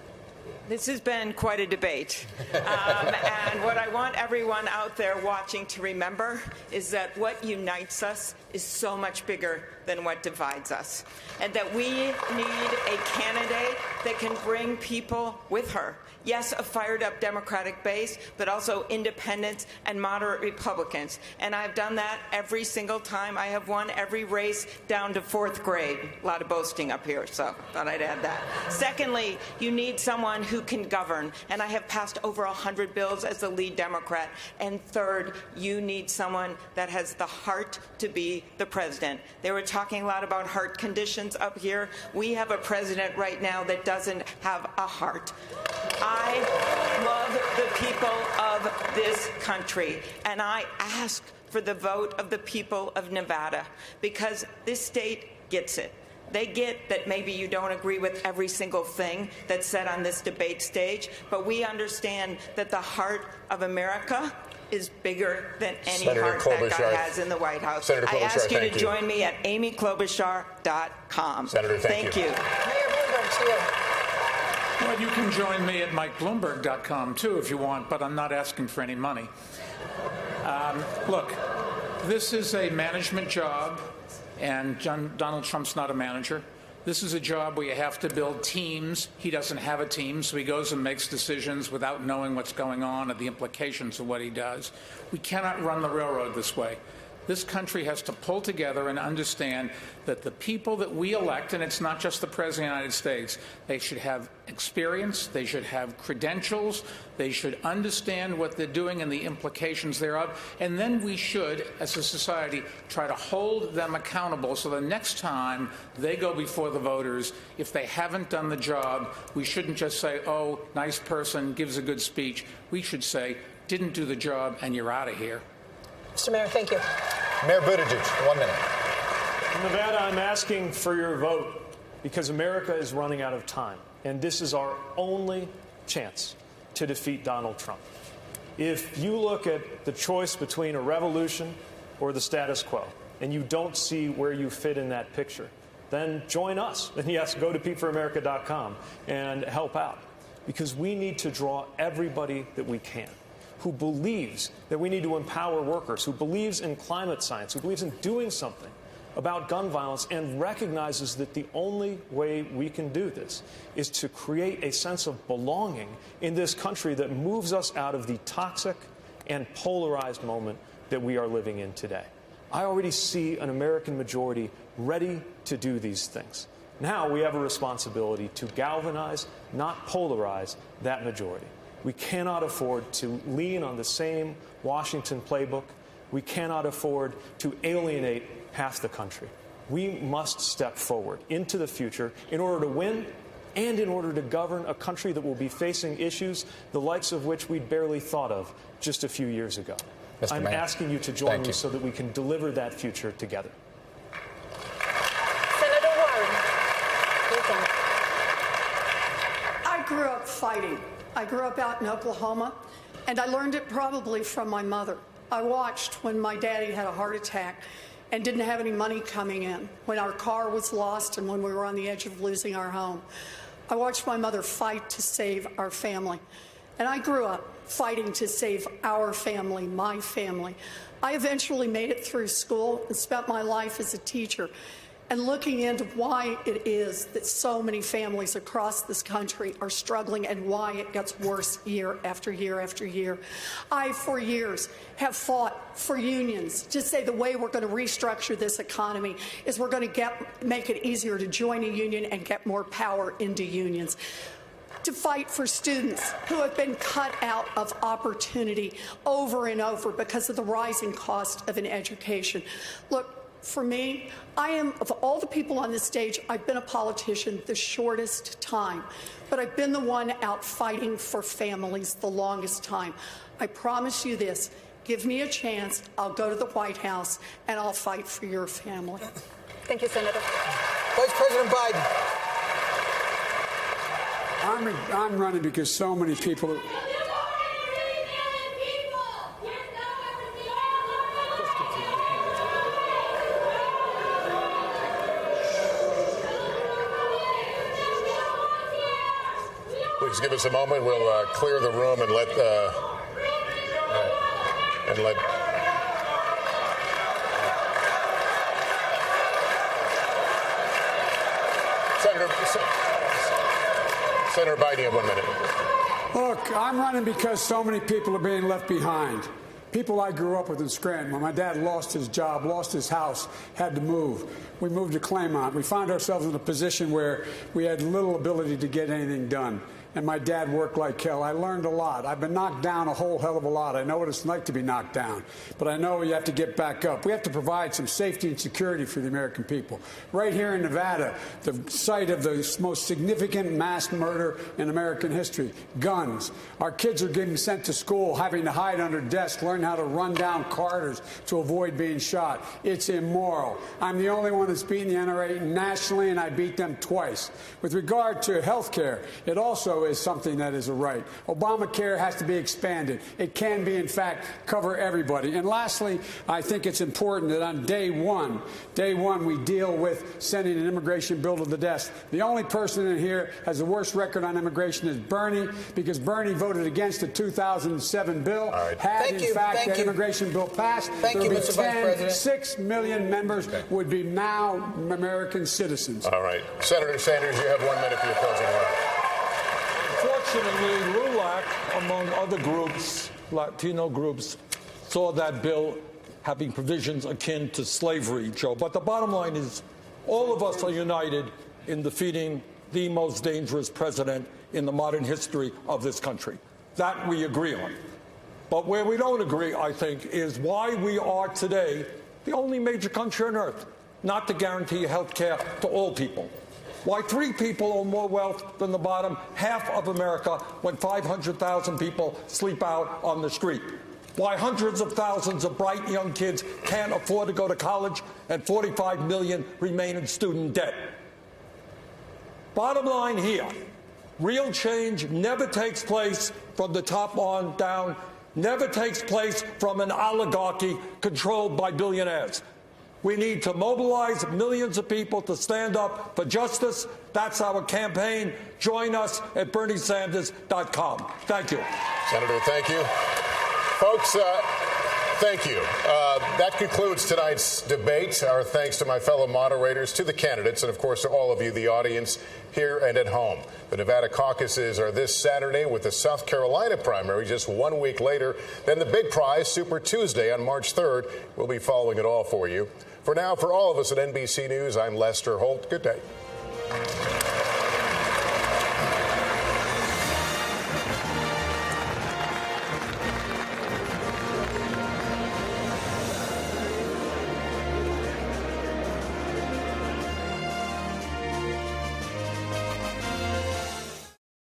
This has been quite a debate. And what I want everyone out there watching to remember is that what unites us is so much bigger than what divides us. And that we need a candidate that can bring people with her. Yes, a fired-up Democratic base, but also independents and moderate Republicans. And I've done that every single time. I have won every race down to 4th grade. A lot of boasting up here, so thought I'd add that. Secondly, you need someone who can govern. And I have passed over 100 bills as the lead Democrat. And third, you need someone that has the heart to be the president. They were talking a lot about heart conditions up here. We have a president right now that doesn't have a heart. I love the people of this country, and I ask for the vote of the people of Nevada, because this state gets it. They get that maybe you don't agree with every single thing that's said on this debate stage, but we understand that the heart of America is bigger than any heart that guy has in the White House. I ask you to join me at amyklobuchar.com. Senator, thank you. Mayor Bloomberg, to you. Well, you can join me at MikeBloomberg.com, too, if you want, but I'm not asking for any money. Look, this is a management job, and Donald Trump's not a manager. This is a job where you have to build teams. He doesn't have a team, so he goes and makes decisions without knowing what's going on or the implications of what he does. We cannot run the railroad this way. This country has to pull together and understand that the people that we elect, and it's not just the President of the United States, they should have experience, they should have credentials, they should understand what they're doing and the implications thereof, and then we should, as a society, try to hold them accountable so the next time they go before the voters, if they haven't done the job, we shouldn't just say, oh, nice person, gives a good speech. We should say, didn't do the job, and you're out of here. Mr. Mayor, thank you. Mayor Buttigieg, 1 minute. In Nevada, I'm asking for your vote because America is running out of time, and this is our only chance to defeat Donald Trump. If you look at the choice between a revolution or the status quo, and you don't see where you fit in that picture, then join us. And yes, go to PeteForAmerica.com and help out, because we need to draw everybody that we can who believes that we need to empower workers, who believes in climate science, who believes in doing something about gun violence, and recognizes that the only way we can do this is to create a sense of belonging in this country that moves us out of the toxic and polarized moment that we are living in today. I already see an American majority ready to do these things. Now we have a responsibility to galvanize, not polarize, that majority. We cannot afford to lean on the same Washington playbook. We cannot afford to alienate half the country. We must step forward into the future in order to win and in order to govern a country that will be facing issues the likes of which we'd barely thought of just a few years ago. I'm asking you to join me so that we can deliver that future together. Senator Warren. I grew up fighting. I grew up out in Oklahoma, and I learned it probably from my mother. I watched when my daddy had a heart attack and didn't have any money coming in, when our car was lost and when we were on the edge of losing our home. I watched my mother fight to save our family. And I grew up fighting to save our family, my family. I eventually made it through school and spent my life as a teacher and looking into why it is that so many families across this country are struggling and why it gets worse year after year after year. I, for years, have fought for unions to say the way we're going to restructure this economy is we're going to make it easier to join a union and get more power into unions. To fight for students who have been cut out of opportunity over and over because of the rising cost of an education. Look, for me, I am, of all the people on this stage, I've been a politician the shortest time, but I've been the one out fighting for families the longest time. I promise you this, give me a chance, I'll go to the White House, and I'll fight for your family. Thank you, Senator. Vice President Biden. I'm running because so many people. Please give us a moment. We'll clear the room and let Senator Biden, you have 1 minute. Look, I'm running because so many people are being left behind. People I grew up with in Scranton. When my dad lost his job, lost his house, had to move. We moved to Claymont. We found ourselves in a position where we had little ability to get anything done. And my dad worked like hell. I learned a lot. I've been knocked down a whole hell of a lot. I know what it's like to be knocked down. But I know you have to get back up. We have to provide some safety and security for the American people. Right here in Nevada, the site of the most significant mass murder in American history, guns. Our kids are getting sent to school, having to hide under desks, learn how to run down corridors to avoid being shot. It's immoral. I'm the only one that's beaten the NRA nationally, and I beat them twice. With regard to health care, it also is something that is a right. Obamacare has to be expanded. It can be, in fact, cover everybody. And lastly, I think it's important that on day one, we deal with sending an immigration bill to the desk. The only person in here has the worst record on immigration is Bernie, because Bernie voted against the 2007 bill. Right. Had, in fact, that immigration bill passed, there would be 6 million members would be now American citizens. All right. Senator Sanders, you have 1 minute for your closing remarks. Fortunately, LULAC, among other groups, Latino groups, saw that bill having provisions akin to slavery, Joe. But the bottom line is all of us are united in defeating the most dangerous president in the modern history of this country. That we agree on. But where we don't agree, I think, is why we are today the only major country on earth not to guarantee health care to all people. Why 3 people own more wealth than the bottom half of America when 500,000 people sleep out on the street. Why hundreds of thousands of bright young kids can't afford to go to college and 45 million remain in student debt. Bottom line here, real change never takes place from the top on down, never takes place from an oligarchy controlled by billionaires. We need to mobilize millions of people to stand up for justice. That's our campaign. Join us at BernieSanders.com. Thank you. Senator, thank you. Folks, thank you. That concludes tonight's debate. Our thanks to my fellow moderators, to the candidates, and, of course, to all of you, the audience here and at home. The Nevada caucuses are this Saturday, with the South Carolina primary just 1 week later. Then the big prize, Super Tuesday, on March 3rd. We'll be following it all for you. For now, for all of us at NBC News, I'm Lester Holt. Good day.